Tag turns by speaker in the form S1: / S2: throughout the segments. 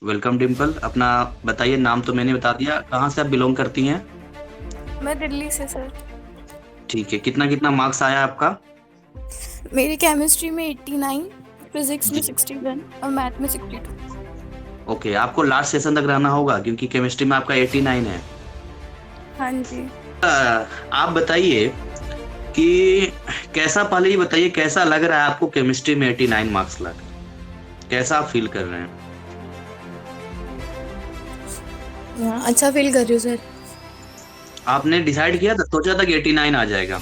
S1: Welcome Dimple. अपना बताइए, नाम तो मैंने बता दिया, कहाँ से आप बिलोंग करती हैं?
S2: मैं दिल्ली से सर।
S1: ठीक है, कितना कितना मार्क्स आया आपका?
S2: मेरी केमिस्ट्री में 89, फिजिक्स में
S1: जी।
S2: 61 और मैथ में 62।
S1: ओके, आपको लास्ट सेशन तक रहना होगा क्योंकि केमिस्ट्री में आपका 89 है।
S2: हाँ जी।
S1: अ, आप बताइए कि कैसा, पहले ये बताइए कैसा लग रहा है आपको केमिस्ट्री में 89 मार्क्स लाकर? कैसा आप फील कर रहे हैं?
S2: हाँ, अच्छा फील कर रही हूँ सर।
S1: आपने डिसाइड किया था, सोचा था कि 89 आ जाएगा?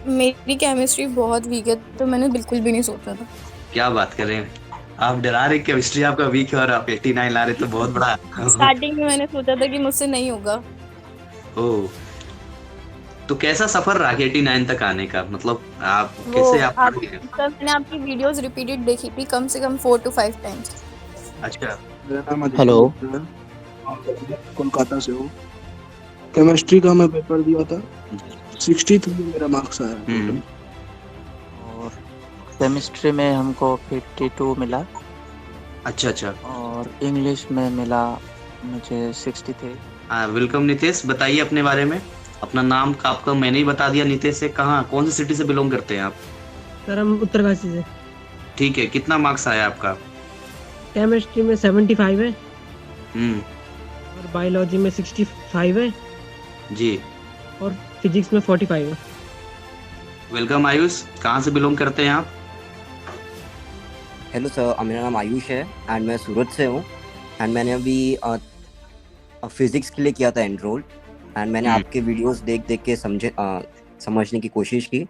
S2: मेरी केमिस्ट्री बहुत वीक है तो मैंने बिल्कुल भी नहीं सोचा था।
S1: क्या बात कर रहे हैं, आप डरा रहे, केमिस्ट्री आपका वीक है और आप 89 ला रहे तो बहुत बड़ा।
S2: स्टार्टिंग में मैंने सोचा था कि मुझसे नहीं होगा।
S1: ओ, तो कैसा सफर रहा 89 तक आने का, मतलब आप
S2: वो
S1: कैसे आप पढ़
S2: आप
S1: गए?
S2: सर, मैंने आपकी वीडियोस रिपीटेड देखी थी कम से कम 4 to 5 टाइम्स।
S1: अच्छा।
S3: मेरा नाम
S4: हेलो।
S3: अधिकतर गुप्ता है और मैं कोलकाता से हूँ। केमिस्ट्री का मैं पेपर दिया था।
S1: जी।
S3: 63 मेरा मार्क्स आया
S1: हम्म।
S3: टोटल।
S4: और केमिस्ट्री में हमको 52 मिला
S1: अच्छा अच्छा।
S4: और इंग्लिश में मिला मुझे 63।
S1: हाँ, वेलकम नितेश, बताइए अपने बारे में। अपना नाम का आपका मैंने ही बता दिया, नितेश से कहाँ, कौन सी सिटी से बिलोंग करते हैं आप?
S5: सर हम उत्तरकाशी से।
S1: ठीक है, कितना मार्क्स आया आपका?
S5: केमिस्ट्री में 75 है
S1: हम्म।
S5: और बायोलॉजी में 65 है
S1: जी।
S5: और फिजिक्स में 45 है।
S1: वेलकम आयुष, कहाँ से बिलोंग करते हैं आप?
S6: हेलो सर, मेरा नाम आयुष है एंड मैं सूरत से हूँ। एंड मैंने अभी फिज़िक्स के लिए किया था एनरोल। एंड मैंने
S1: हम्म।
S6: आपके वीडियोस देख देख के समझने की कोशिश की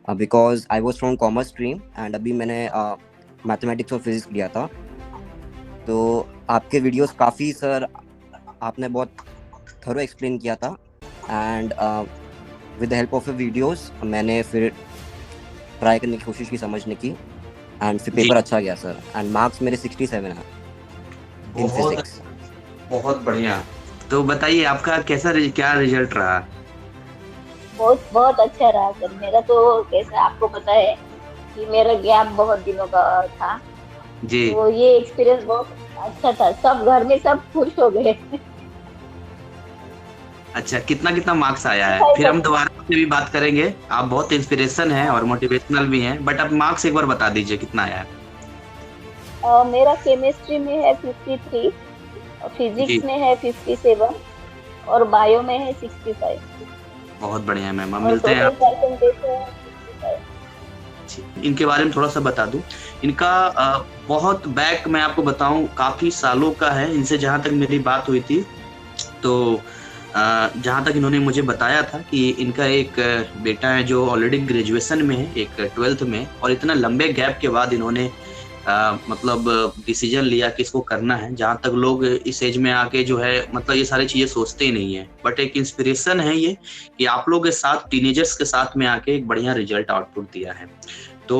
S6: because I was from commerce stream and अभी मैंने मैथमेटिक्स और फिज़िक्स लिया था। तो आपके वीडियोस काफ़ी सर, आपने बहुत थरो एक्सप्लेन किया था and with the help of videos मैंने फिर ट्राई करने की कोशिश की समझने की एंड फिर
S1: जी।
S6: पेपर अच्छा गया सर एंड मार्क्स मेरे 67 हैं इन
S1: बहुत
S6: फिजिक्स।
S1: बहुत बढ़िया। तो बताइए आपका कैसा क्या रिजल्ट रहा?
S7: बहुत बहुत अच्छा रहा सर। मेरा तो कैसा आपको पता है कि मेरा गैप बहुत दिनों का था।
S1: जी।
S7: तो ये एक्सपीरियंस बहुत अच्छा था, सब घर में सब खुश हो गए।
S1: अच्छा, कितना कितना मार्क्स आया है? फिर हम
S7: 65%।
S1: दोबारा से भी बात करेंगे। आप बहुत इंस्पिरेशन हैं और मोटिवेशनल भी हैं, बट आप मार्क्स एक बार बता दीजिए कितना आया है?
S7: मेरा केमिस्ट्री में है 53 और
S1: जी।
S7: फिजिक्स में है 57 और बायो में है 65
S1: बहुत बढ़िया मैम, हम
S7: और
S1: मिलते हैं
S7: टोटल
S1: आप।
S7: परसेंटेज है 65।
S1: इनके बारे में थोड़ा सा बता दूं। इनका बहुत बैक मैं आपको बताऊं, काफी सालों का है। इनसे जहां तक मेरी बात हुई थी, तो जहां तक इन्होंने मुझे बताया था कि इनका एक बेटा है जो ऑलरेडी ग्रेजुएशन में है, एक 12th में, और इतना लंबे गैप के बाद इन्होंने मतलब डिसीजन लिया कि इसको करना है। जहां तक लोग इस एज में आके जो है, मतलब ये सारी चीजें सोचते ही नहीं है, बट एक इंस्पिरेशन है ये कि आप लोग के साथ, टीनेजर्स के साथ में आके एक बढ़िया रिजल्ट आउटपुट दिया है। तो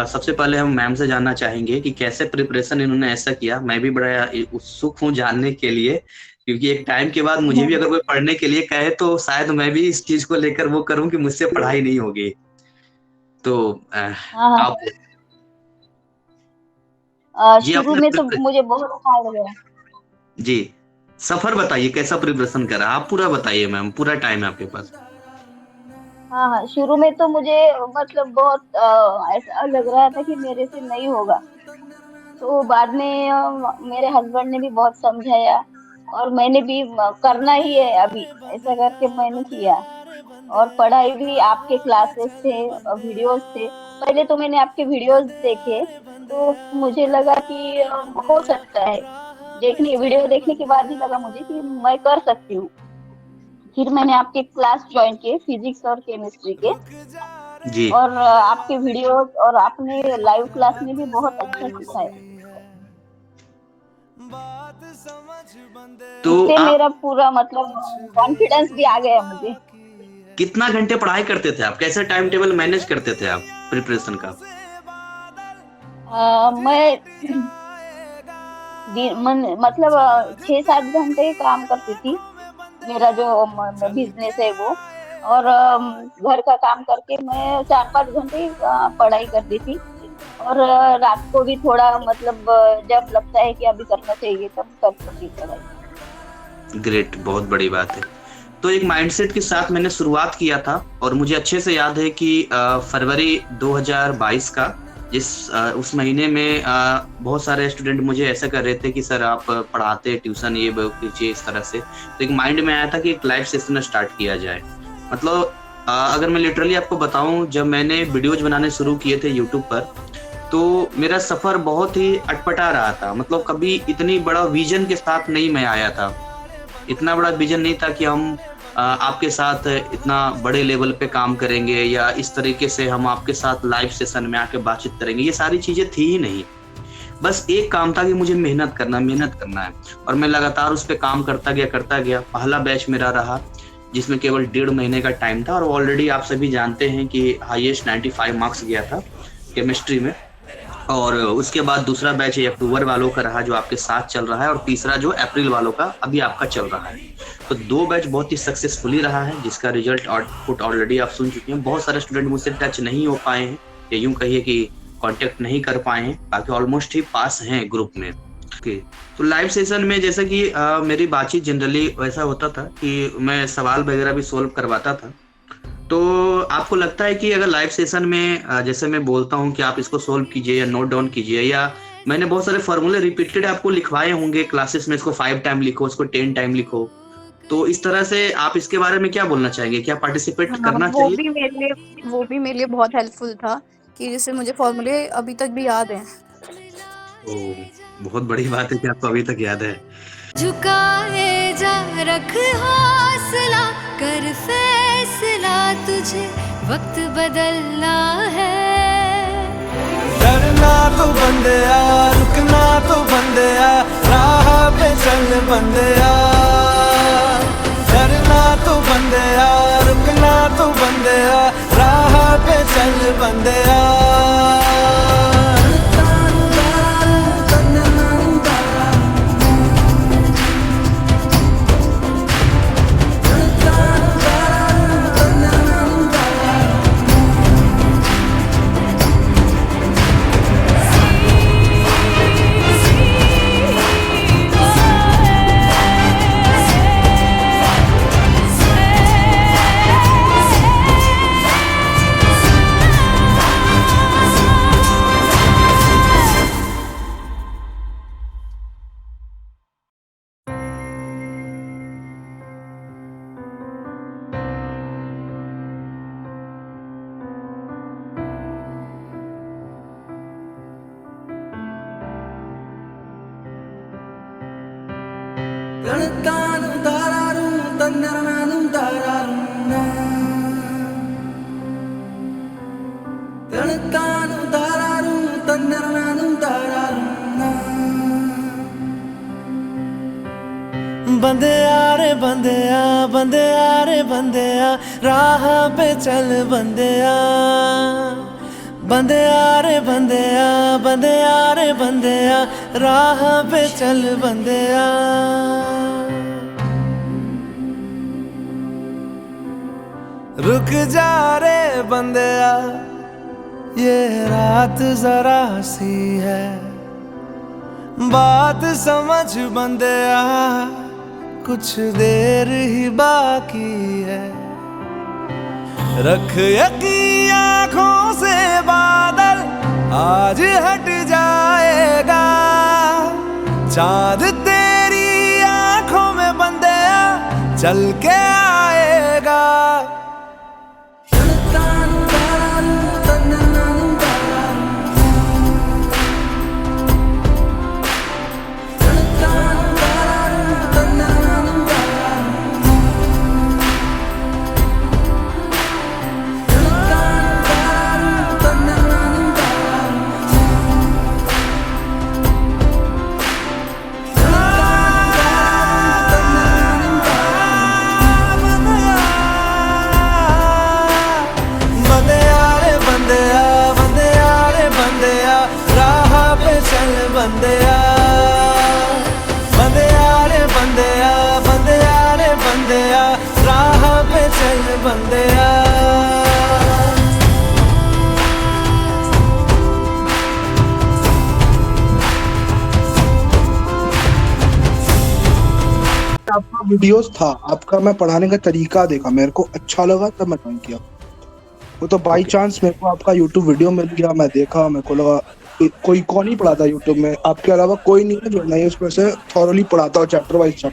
S1: सबसे पहले हम मैम से जानना चाहेंगे कि कैसे प्रिपरेशन इन्होंने ऐसा किया। मैं भी बड़ा उत्सुक हूँ जानने के लिए, क्योंकि एक टाइम के बाद मुझे भी अगर कोई पढ़ने के लिए कहे तो शायद मैं भी इस चीज को लेकर वो करूँ कि मुझसे पढ़ाई नहीं होगी। तो
S7: हाँ हाँ
S1: आप
S7: सर।
S1: ये
S7: शुरू
S1: अपना
S7: में तो मुझे बहुत हार्ड गया।
S1: जी, सफर बताइए कैसा प्रिपरेशन करा, आप पूरा बताइए मैम, पूरा टाइम है आपके पास।
S7: हाँ हाँ, शुरू में तो मुझे मतलब बहुत ऐसा लग रहा था कि मेरे से नहीं होगा। तो बाद में मेरे हस्बैंड ने भी बहुत समझाया और मैंने भी करना ही है अभी, ऐसा करके मैंने किया। और पढ़ाई भी, आपके क्लासेस थे, वीडियोस थे। पहले तो मैंने आपके वीडियोस देखे तो मुझे लगा कि हो सकता है। वीडियो देखने के बाद ही लगा मुझे कि मैं कर सकती हूँ। फिर मैंने आपके क्लास ज्वाइन किए, फिजिक्स और केमिस्ट्री के।
S1: जी।
S7: और आपके वीडियोस और आपने लाइव क्लास में भी बहुत अच्छा सिखाया।
S1: तो
S7: इससे
S1: आप
S7: मेरा पूरा मतलब कॉन्फिडेंस भी आ गया मुझे।
S1: कितना घंटे पढ़ाई करते थे, आप कैसे टाइम टेबल मैनेज करते थे आप प्रिपरेशन का?
S7: मैं मतलब 6-7 घंटे काम करती थी। मेरा जो बिजनेस है वो। और घर का काम करके मैं 4-5 घंटे पढ़ाई करती थी। और रात को भी थोड़ा मतलब जब लगता है कि अभी करना चाहिए तब कर सकती है भाई।
S1: ग्रेट, बहुत बड़ी बात है। तो एक माइंडसेट के साथ मैंने शुरुआत किया था और मुझे अच्छे से याद है कि फरवरी 2022 का उस महीने में बहुत सारे स्टूडेंट मुझे ऐसा कर रहे थे कि सर आप पढ़ाते ट्यूशन ये कीजिए इस तरह से। तो एक माइंड में आया था कि एक लाइव सेशन स्टार्ट किया जाए। मतलब अगर मैं लिटरली आपको बताऊं, जब मैंने वीडियोज बनाने शुरू किए थे यूट्यूब पर, तो मेरा सफर बहुत ही अटपटा रहा था। मतलब कभी इतनी बड़ा विजन के साथ नहीं मैं आया था। इतना बड़ा विजन नहीं था कि हम आपके साथ इतना बड़े लेवल पे काम करेंगे या इस तरीके से हम आपके साथ लाइव सेशन में आके बातचीत करेंगे। ये सारी चीजें थी ही नहीं। बस एक काम था कि मुझे मेहनत करना है और मैं लगातार उस पर काम करता गया। पहला बैच मेरा रहा जिसमें केवल 1.5 महीने का टाइम था और ऑलरेडी आप सभी जानते हैं कि हाईएस्ट 95 मार्क्स गया था केमिस्ट्री में। और उसके बाद दूसरा बैच अक्टूबर वालों का रहा जो आपके साथ चल रहा है, और तीसरा जो अप्रैल वालों का अभी आपका चल रहा है। तो 2 बैच बहुत ही सक्सेसफुली रहा है, जिसका रिजल्ट आउटपुट ऑलरेडी आप सुन चुके हैं। बहुत सारे स्टूडेंट मुझसे टच नहीं हो पाए हैं, या यूं कहिए कि कांटेक्ट नहीं कर पाए हैं, बाकी ऑलमोस्ट ही पास हैं ग्रुप में। तो लाइव सेशन में जैसा कि मेरी बातचीत जनरली वैसा होता था कि मैं सवाल वगैरह भी सोल्व करवाता था। तो आपको लगता है कि अगर लाइव सेशन में जैसे मैं बोलता हूं कि आप इसको सोल्व कीजिए या नोट डाउन कीजिए, या मैंने बहुत सारे फॉर्मूले रिपीटेड आपको लिखवाए होंगे क्लासेस में, इसको 5 टाइम लिखो, इसको 10 टाइम लिखो, तो इस तरह से आप इसके बारे में क्या बोलना चाहेंगे? क्या पार्टिसिपेट करना चाहिए?
S2: वो भी मेरे लिए बहुत हेल्पफुल था कि जैसे मुझे फॉर्मूले अभी तक भी याद हैं।
S1: बहुत बड़ी बात है कि आपको अभी तक याद है।
S8: झुकाए जा, रख हौसला, कर फैसला, तुझे वक्त बदलना है।
S9: डरना तो बंदया, रुकना तो बंदया, राह पे चल बंदया। डरना तो बंदया, रुकना तो बंदया, राह पे चल बंदया। बंदया रे बंदया, बंदया रे बंदया, राह पे चल बंदया। बंदया रे बंदया, बंदया रे बंदया, राह पे चल बंदया। रुक जा रे बंदया, ये रात जरा सी है, बात समझ बंदया, कुछ देर ही बाकी है। रख यकीन आँखों से बादल, आज हट जाएगा। चाँद तेरी आँखों में बंदया चल के आएगा।
S3: आपका वीडियोस था, आपका मैं पढ़ाने का तरीका देखा, मेरे को अच्छा लगा तब मैं ज्वाइन किया। वो तो बाई
S1: ओके
S3: चांस मेरे को आपका यूट्यूब वीडियो मिल गया, मैं देखा, मेरे को लगा कोई कौन ही पढ़ाता यूट्यूब में आपके अलावा, कोई नहीं है जो नहीं उसमें से थॉरली पढ़ाता हो चैप्टर वाइज।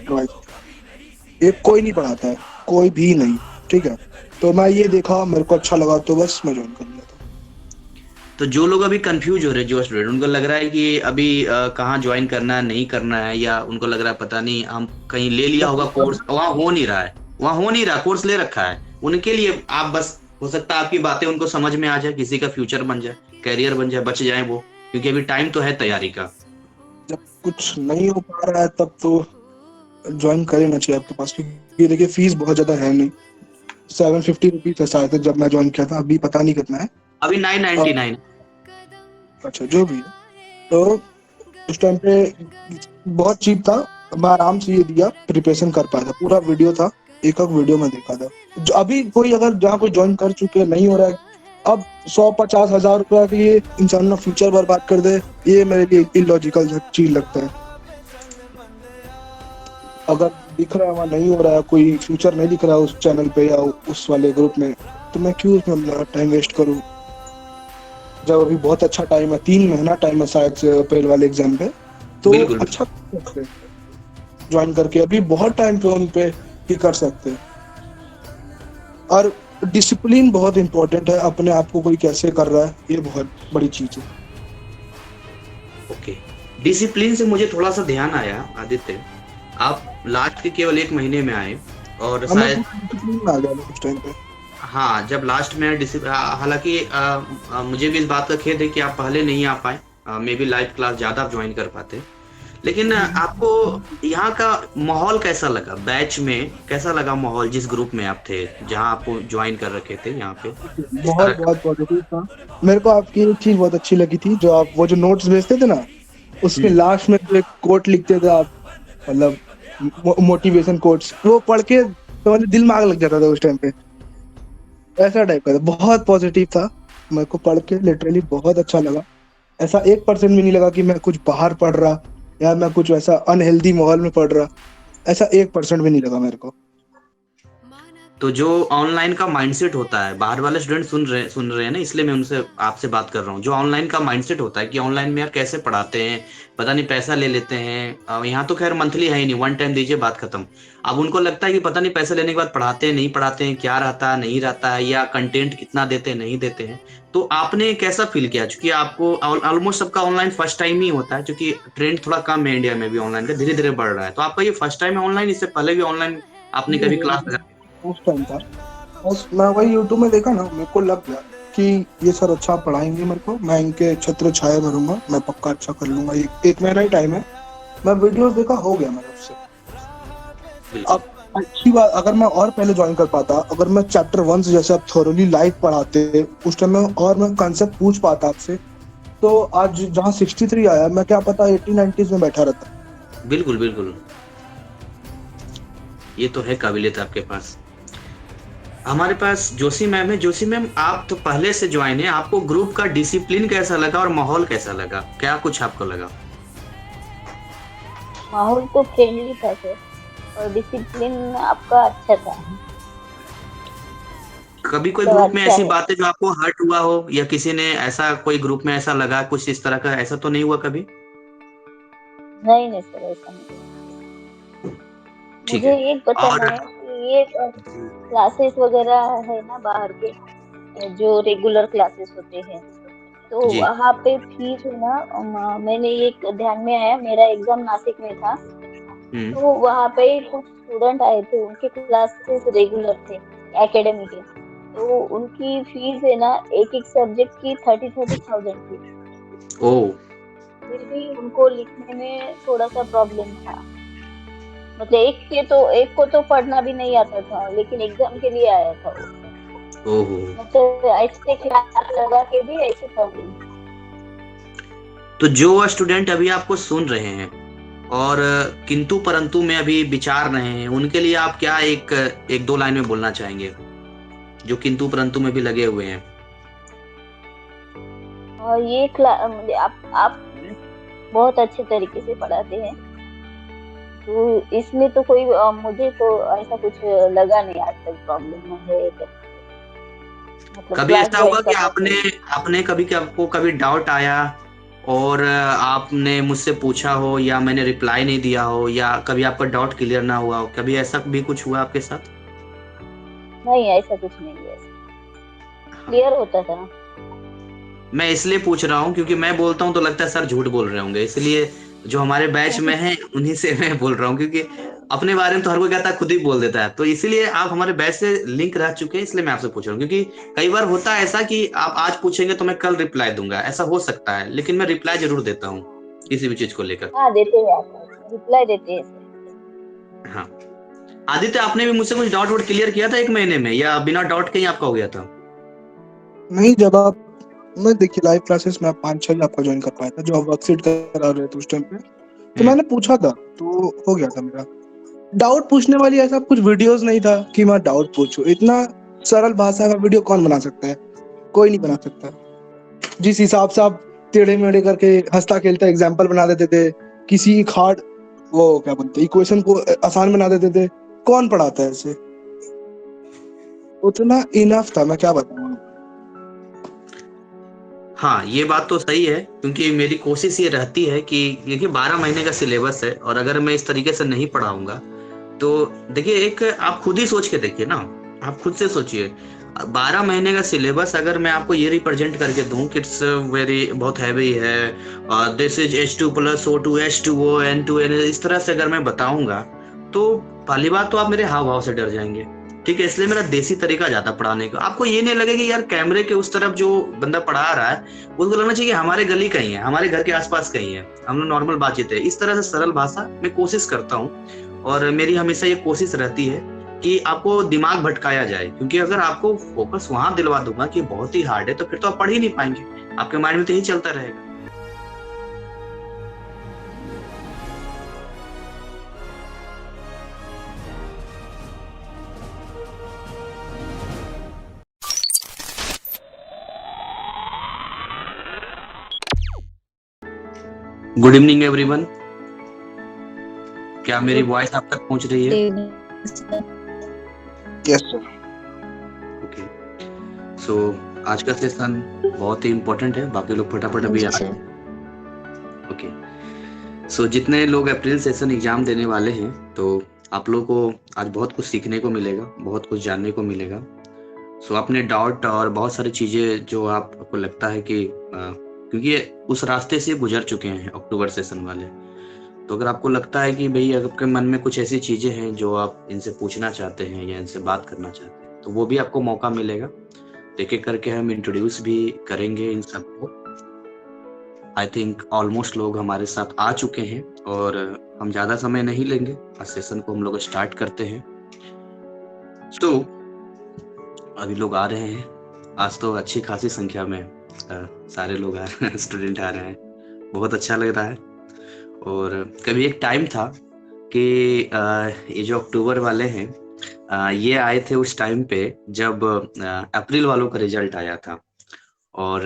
S3: एक कोई नहीं पढ़ाता है, कोई भी नहीं, ठीक है। तो मैं ये देखा, मेरे को अच्छा लगा तो बस मैं ज्वाइन कर लिया था।
S1: तो जो लोग अभी कंफ्यूज हो रहे हैं, जो स्टूडेंट, उनको लग रहा है कि अभी कहाँ ज्वाइन करना है नहीं करना है, या उनको लग रहा है पता नहीं हम कहीं ले लिया होगा कोर्स, वहाँ हो नहीं रहा है, कोर्स ले रखा है, उनके लिए आप बस, हो सकता है आपकी बातें उनको समझ में आ जाए, किसी का फ्यूचर बन जाए, करियर बन जाए, बच जाए वो, क्योंकि अभी टाइम तो है तैयारी का।
S3: जब कुछ नहीं हो पा रहा है तब तो ज्वाइन कर लेना चाहिए आपके पास, क्योंकि देखिए फीस बहुत ज्यादा है नहीं, 750 रुपीज है शायद जब मैं ज्वाइन किया था, अभी पता नहीं कितना है।
S1: अभी 999।
S3: अच्छा जो भी है, तो उस टाइम पे बहुत चीप था, मैं आराम से ये दिया, प्रिपरेशन कर पाया था, पूरा वीडियो था, एक वीडियो में देखा था। जो अभी कोई अगर जहाँ कोई ज्वाइन कर चुके नहीं हो रहा है, अब 150 हजार रुपया के लिए इंसान ना फ्यूचर बर्बाद कर दे, ये मेरे लिए इलॉजिकल चीज लगता है। अगर दिख रहा है वहाँ नहीं हो रहा है, कोई फ्यूचर नहीं दिख रहा है उस चैनल पे या उस वाले ग्रुप में, तो मैं क्यों उसमें टाइम वेस्ट करूँ, जब अभी बहुत अच्छा टाइम है, 3 महीना टाइम है शायद से अप्रैल वाले एग्जाम पे, तो
S1: बिल्कुल
S3: अच्छा ज्वाइन करके अभी बहुत टाइम पे उन पे ही कर सकते हैं। और डिसिप्लिन बहुत इंपॉर्टेंट है, अपने आप को कोई कैसे कर रहा है, ये बहुत बड़ी चीज है।
S1: ओके, डिसिप्लिन से मुझे थोड़ा सा ध्यान आया आदित्य, आप लास्ट के केवल 1 महीने में आए, और शायद
S3: डिसिप्लिन में आ गया उस टाइम पे।
S1: हाँ, जब लास्ट में हालांकि मुझे भी इस बात का खेद है कि आप पहले नहीं आ पाए, मे बी लाइव क्लास ज्यादा आप ज्वाइन कर पाते, लेकिन आपको यहाँ का माहौल कैसा लगा, बैच में कैसा लगा माहौल, जिस ग्रुप में आप थे, जहाँ आपको ज्वाइन कर रखे थे यहाँ पे?
S3: बहुत पॉजिटिव था। मेरे को आपकी एक चीज बहुत अच्छी लगी थी, जो आप वो जो नोट्स भेजते थे ना, उसके लास्ट में जो एक कोट लिखते थे आप, मतलब मोटिवेशन कोट्स, वो पढ़ के तो मतलब दिल में आग लग जाता था उस टाइम पे, ऐसा टाइप का था, बहुत पॉजिटिव था। मेरे को पढ़ के लिटरली बहुत अच्छा लगा। ऐसा 1% भी नहीं लगा कि मैं कुछ बाहर पढ़ रहा या मैं कुछ ऐसा अनहेल्दी माहौल में पढ़ रहा, ऐसा 1% भी नहीं लगा मेरे को।
S1: तो जो ऑनलाइन का माइंडसेट होता है, बाहर वाले स्टूडेंट सुन रहे हैं ना, इसलिए मैं उनसे आपसे बात कर रहा हूँ, जो ऑनलाइन का माइंडसेट होता है कि ऑनलाइन में यार कैसे पढ़ाते हैं, पता नहीं पैसा ले लेते हैं, यहाँ तो खैर मंथली है ही नहीं, 1 टाइम दीजिए बात खत्म। अब उनको लगता है कि पता नहीं पैसे लेने के बाद पढ़ाते हैं नहीं पढ़ाते हैं, क्या रहता है नहीं रहता है, या कंटेंट कितना देते हैं नहीं देते हैं। तो आपने कैसा फील किया, क्योंकि आपको ऑलमोस्ट सबका ऑनलाइन फर्स्ट टाइम ही होता है, क्योंकि ट्रेंड थोड़ा कम है इंडिया में भी ऑनलाइन का, धीरे धीरे बढ़ रहा है, तो आपका ये फर्स्ट टाइम है ऑनलाइन, इससे पहले भी ऑनलाइन आपने कभी क्लास लगा?
S3: उस टाइम था, बस मैं वही यूट्यूब में देखा ना, मेरे को लग गया कि ये सर अच्छा पढ़ाएंगे मेरे को, मैं इनके छत्र छाया करूंगा, मैं पक्का अच्छा कर लूंगा, एक महीना ही टाइम है। मैं वीडियोस देखा, हो गया मेरे उससे। अब अच्छी बात, अगर मैं और पहले ज्वाइन कर पाता, अगर मैं चैप्टर 1 से जैसे आप थोरली लाइव पढ़ाते उस टाइम में, और मैं कंसेप्ट पूछ पाता आपसे, तो आज जहाँ 63 आया, मैं क्या पता 80-90s में बैठा रहता।
S1: बिल्कुल बिल्कुल, ये तो है काबिलियत आपके पास। हमारे पास जोशी मैम है। जोशी मैम, आप तो पहले से ज्वाइन है, आपको ग्रुप का डिसिप्लिन कैसा लगा और माहौल कैसा लगा, क्या कुछ आपको लगा?
S7: माहौल तो फ्रेंडली था सर, और डिसिप्लिन आपका अच्छा था।
S1: कभी कोई
S7: तो
S1: ग्रुप में
S7: अच्छा
S1: ऐसी
S7: है।
S1: बातें जो आपको हर्ट हुआ हो, या किसी ने ऐसा कोई ग्रुप में ऐसा लगा कुछ इस तरह का, ऐसा तो नहीं हुआ कभी?
S7: नहीं सर, ऐसा नहीं।
S1: ठीक
S7: मुझे
S1: है।
S7: एक बताना
S1: और
S7: है कि ये क्लासेस वगैरह है ना बाहर के, जो रेगुलर क्लासेस होते हैं, तो
S1: जी
S7: वहाँ पे फीस है ना, मैंने एक ध्यान में आया, मेरा एग्जाम नासिक में था, तो वहाँ पे कुछ स्टूडेंट आए थे, उनके क्लासेस रेगुलर थे एकेडमी के, तो उनकी फीस है ना एक सब्जेक्ट की 30,000 थी।
S1: ओ,
S7: फिर भी उनको लिखने में थोड़ा सा प्रॉब्लम था, मतलब एक को तो पढ़ना भी नहीं आता था, लेकिन एग्जाम के लिए आया था वो,
S1: ओहो।
S7: मतलब ऐसे क्लास लगा के भी ऐसे प्रॉब्लम।
S1: तो जो स्टूडेंट अभी आपको सुन रहे हैं और किंतु परंतु में अभी विचार रहे हैं, उनके लिए आप क्या एक दो लाइन में बोलना चाहेंगे, जो किंतु परंतु में भी लगे हुए हैं?
S7: और ये क्लास आप बहुत अच्छे तरीके से पढ़ाते हैं, तो इसमें तो कोई मुझे तो ऐसा कुछ लगा नहीं आज तक प्रॉब्लम है मतलब
S1: कभी
S7: क्लास
S1: ऐसा
S7: ज्वाइन
S1: हुआ कि
S7: करने
S1: आपने
S7: से।
S1: आपने कभी कि आपको कभी डाउट आया और आपने मुझसे पूछा हो या मैंने रिप्लाई नहीं दिया हो या कभी आपका डाउट क्लियर ना हुआ हो, कभी ऐसा भी कुछ हुआ आपके साथ?
S7: नहीं, ऐसा कुछ नहीं है, क्लियर होता था।
S1: मैं इसलिए पूछ रहा हूँ क्योंकि मैं बोलता हूँ तो लगता है सर झूठ बोल रहे होंगे, इसलिए जो हमारे बैच में हैं उन्हीं से मैं बोल रहा हूँ, क्योंकि अपने बारे में तो हर कोई कहता है खुद ही बोल देता है, तो इसीलिए आप हमारे बैच से लिंक रह चुके हैं, इसलिए मैं आपसे पूछ रहा हूँ। क्योंकि कई बार होता है ऐसा कि आप आज पूछेंगे तो मैं कल रिप्लाई दूंगा, ऐसा हो सकता है, लेकिन मैं रिप्लाई जरूर देता हूँ किसी भी चीज को लेकर।
S7: हाँ, देते हैं आप, रिप्लाई देते हैं सर।
S1: हाँ आदित्य, आपने भी मुझसे कुछ डाउट वाउट क्लियर किया था 1 महीने में या बिना डाउट के ही आपका हो गया था?
S3: नहीं, जब आप मैं देखिए लाइव क्लासेस में 5-6 आपका ज्वाइन कर पाया था, जो आप वर्कशीट करा रहे थे उस टाइम पे, तो मैंने पूछा था तो हो गया था मेरा। डाउट पूछने वाली ऐसा कुछ वीडियोस नहीं था कि मैं डाउट पूछूं। इतना सरल भाषा का वीडियो कौन बना सकता है? कोई नहीं बना सकता। जिस हिसाब से आप टेढ़े मेढ़े करके हंसता खेलता एग्जाम्पल बना देते थे, किसी हार्ड वो क्या बोलते इक्वेशन को आसान बना देते थे, कौन पढ़ाता है ऐसे? उतना इनफ था, मैं क्या बताऊं।
S1: हाँ ये बात तो सही है, क्योंकि मेरी कोशिश ये रहती है कि देखिए 12 महीने का सिलेबस है और अगर मैं इस तरीके से नहीं पढ़ाऊंगा तो देखिए, एक आप खुद ही सोच के देखिए ना, आप खुद से सोचिए 12 महीने का सिलेबस अगर मैं आपको ये रिप्रेजेंट करके दूं कि इट्स वेरी बहुत हैवी है, this is H2+O2 H2O N2N, इस तरह से अगर मैं बताऊंगा तो पहली बात तो आप मेरे हाव भाव से डर जाएंगे, ठीक है? इसलिए मेरा देसी तरीका ज्यादा पढ़ाने का। आपको ये नहीं लगे कि यार कैमरे के उस तरफ जो बंदा पढ़ा रहा है उसको लगना चाहिए कि हमारे गली कहीं है, हमारे घर के आसपास कहीं है, हम लोग नॉर्मल बातचीत है। इस तरह से सरल भाषा मैं कोशिश करता हूँ और मेरी हमेशा ये कोशिश रहती है कि आपको दिमाग भटकाया जाए, क्योंकि अगर आपको फोकस वहां दिलवा दूंगा कि बहुत ही हार्ड है तो फिर तो आप पढ़ ही नहीं पाएंगे, आपके माइंड में तो यही चलता रहेगा। गुड इवनिंग एवरीवन, क्या मेरी वॉइस आप तक पहुंच रही है?
S3: Yes sir.
S1: ओके, सो आज का सेशन बहुत ही इम्पोर्टेंट है, बाकी लोग फटाफट अभी आ जाए। ओके, सो जितने लोग अप्रैल सेशन एग्जाम देने वाले हैं तो आप लोगों को आज बहुत कुछ सीखने को मिलेगा, बहुत कुछ जानने को मिलेगा। सो अपने डाउट और बहुत सारी चीजें जो आपको लगता है कि क्योंकि उस रास्ते से गुजर चुके हैं अक्टूबर सेशन वाले, तो अगर आपको लगता है कि भाई आपके मन में कुछ ऐसी चीजें हैं जो आप इनसे पूछना चाहते हैं या इनसे बात करना चाहते हैं तो वो भी आपको मौका मिलेगा। एक एक करके हम इंट्रोड्यूस भी करेंगे इन सबको। आई थिंक ऑलमोस्ट लोग हमारे साथ आ चुके हैं और हम ज्यादा समय नहीं लेंगे, आज सेशन को हम लोग स्टार्ट करते हैं। तो अभी लोग आ रहे हैं, आज तो अच्छी खासी संख्या में सारे लोग आ रहे हैं, स्टूडेंट आ रहे हैं, बहुत अच्छा लग रहा है। और कभी एक टाइम था कि ये जो अक्टूबर वाले हैं ये आए थे उस टाइम पे जब अप्रैल वालों का रिजल्ट आया था और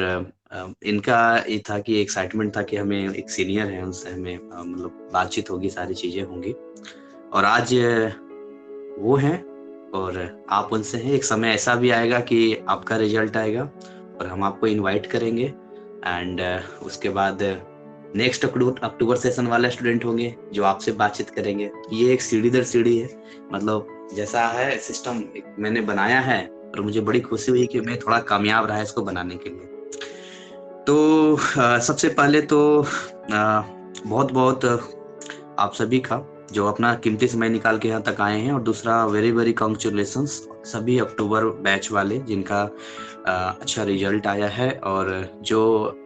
S1: इनका ये था कि एक्साइटमेंट था कि हमें एक सीनियर है उनसे हमें मतलब बातचीत होगी, सारी चीजें होंगी, और आज वो हैं और आप उनसे हैं। एक समय ऐसा भी आएगा कि आपका रिजल्ट आएगा और हम आपको इनवाइट करेंगे एंड उसके बाद नेक्स्ट अक्टूबर सेशन वाले स्टूडेंट होंगे जो आपसे बातचीत करेंगे। ये एक सीढ़ी दर सीढ़ी है, मतलब जैसा है सिस्टम मैंने बनाया है और मुझे बड़ी खुशी हुई कि मैं थोड़ा कामयाब रहा इसको बनाने के लिए। तो सबसे पहले तो बहुत बहुत आप सभी का जो अपना कीमती समय निकाल के यहाँ तक आए हैं, और दूसरा वेरी वेरी कॉन्ग्रेचुलेशंस सभी अक्टूबर बैच वाले जिनका अच्छा रिजल्ट आया है और जो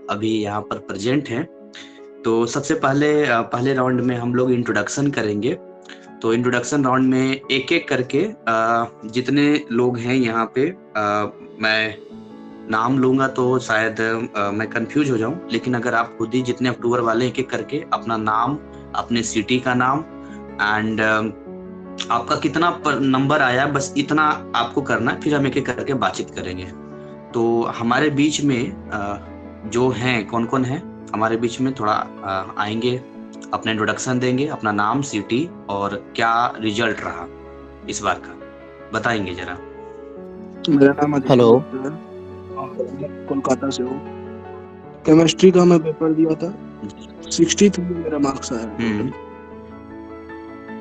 S1: अभी यहाँ पर प्रेजेंट हैं। तो सबसे पहले राउंड में हम लोग इंट्रोडक्शन करेंगे। तो इंट्रोडक्शन राउंड में एक एक करके जितने लोग हैं यहाँ पे मैं नाम लूंगा तो शायद मैं कंफ्यूज हो जाऊं, लेकिन अगर आप खुद ही जितने अक्टूबर वाले एक एक करके अपना नाम, अपने सिटी का नाम एंड आपका कितना नंबर आया, बस इतना आपको करना है, फिर हम एक एक करके बातचीत करेंगे। तो हमारे बीच में जो हैं कौन कौन है हमारे बीच में थोड़ा आएंगे अपना इंट्रोडक्शन देंगे, अपना नाम, सिटी और क्या रिजल्ट रहा इस बार का बताएंगे जरा।
S3: मेरा नाम
S4: हेलो।
S3: आदित्य है और मैं कोलकाता से हूँ। केमिस्ट्री का मैं पेपर दिया था, 63 मेरा मार्क्स आया टोटल।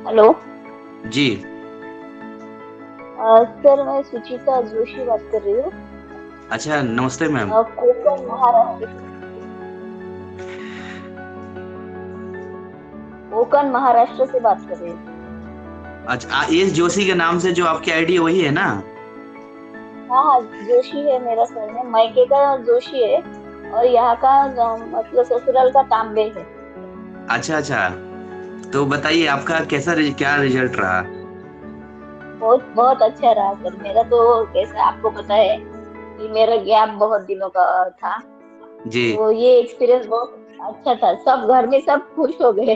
S7: हेलो
S1: जी
S7: सर, मैं सुचिता जोशी बात कर रही हूँ।
S1: अच्छा, नमस्ते मैम।
S7: कोकण महाराष्ट्र, कोकण महाराष्ट्र से बात कर रही हूँ।
S1: अच्छा, एस जोशी के नाम से जो आपकी आईडी है वही है ना?
S7: हाँ हाँ, जोशी है मेरा सरनेम। मायके का जोशी है और यहाँ का मतलब ससुराल का तांबे है।
S1: अच्छा अच्छा, तो बताइए आपका क्या रिजल्ट रहा?
S7: बहुत बहुत अच्छा रहा सर मेरा। तो कैसा आपको पता है कि मेरा गैप बहुत दिनों का था,
S1: जी
S7: तो ये एक्सपीरियंस बहुत अच्छा था। सब घर में सब खुश हो गए।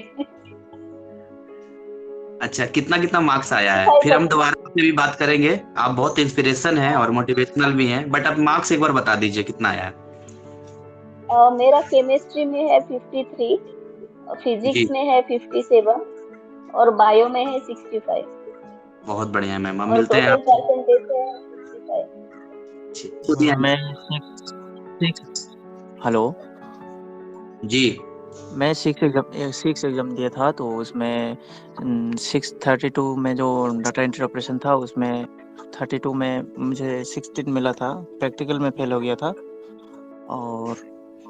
S1: अच्छा, कितना कितना मार्क्स आया है? फिर हम दोबारा आपसे भी बात करेंगे। आप बहुत इंस्पिरेशन है और मोटिवेशनल भी हैं, बट अब मार्क्स एक बार बता दीजिए कितना आया है?
S7: मेरा केमिस्ट्री में है 53, फिजिक्स
S1: जी
S7: में है 57 और बायो में है 65
S1: बहुत बढ़िया है मैम, अब
S7: और
S1: मिलते हैं
S7: टोटल
S1: आपसे।
S7: परसेंटेज है 65।
S4: मैं सिक्स हेलो।
S1: जी
S4: मैं सिक्स एग्जाम दिया था, तो उसमें 632 में जो डाटा एंट्री ऑपरेशन था उसमें 32 में मुझे 16 मिला था। प्रैक्टिकल में फेल हो गया था और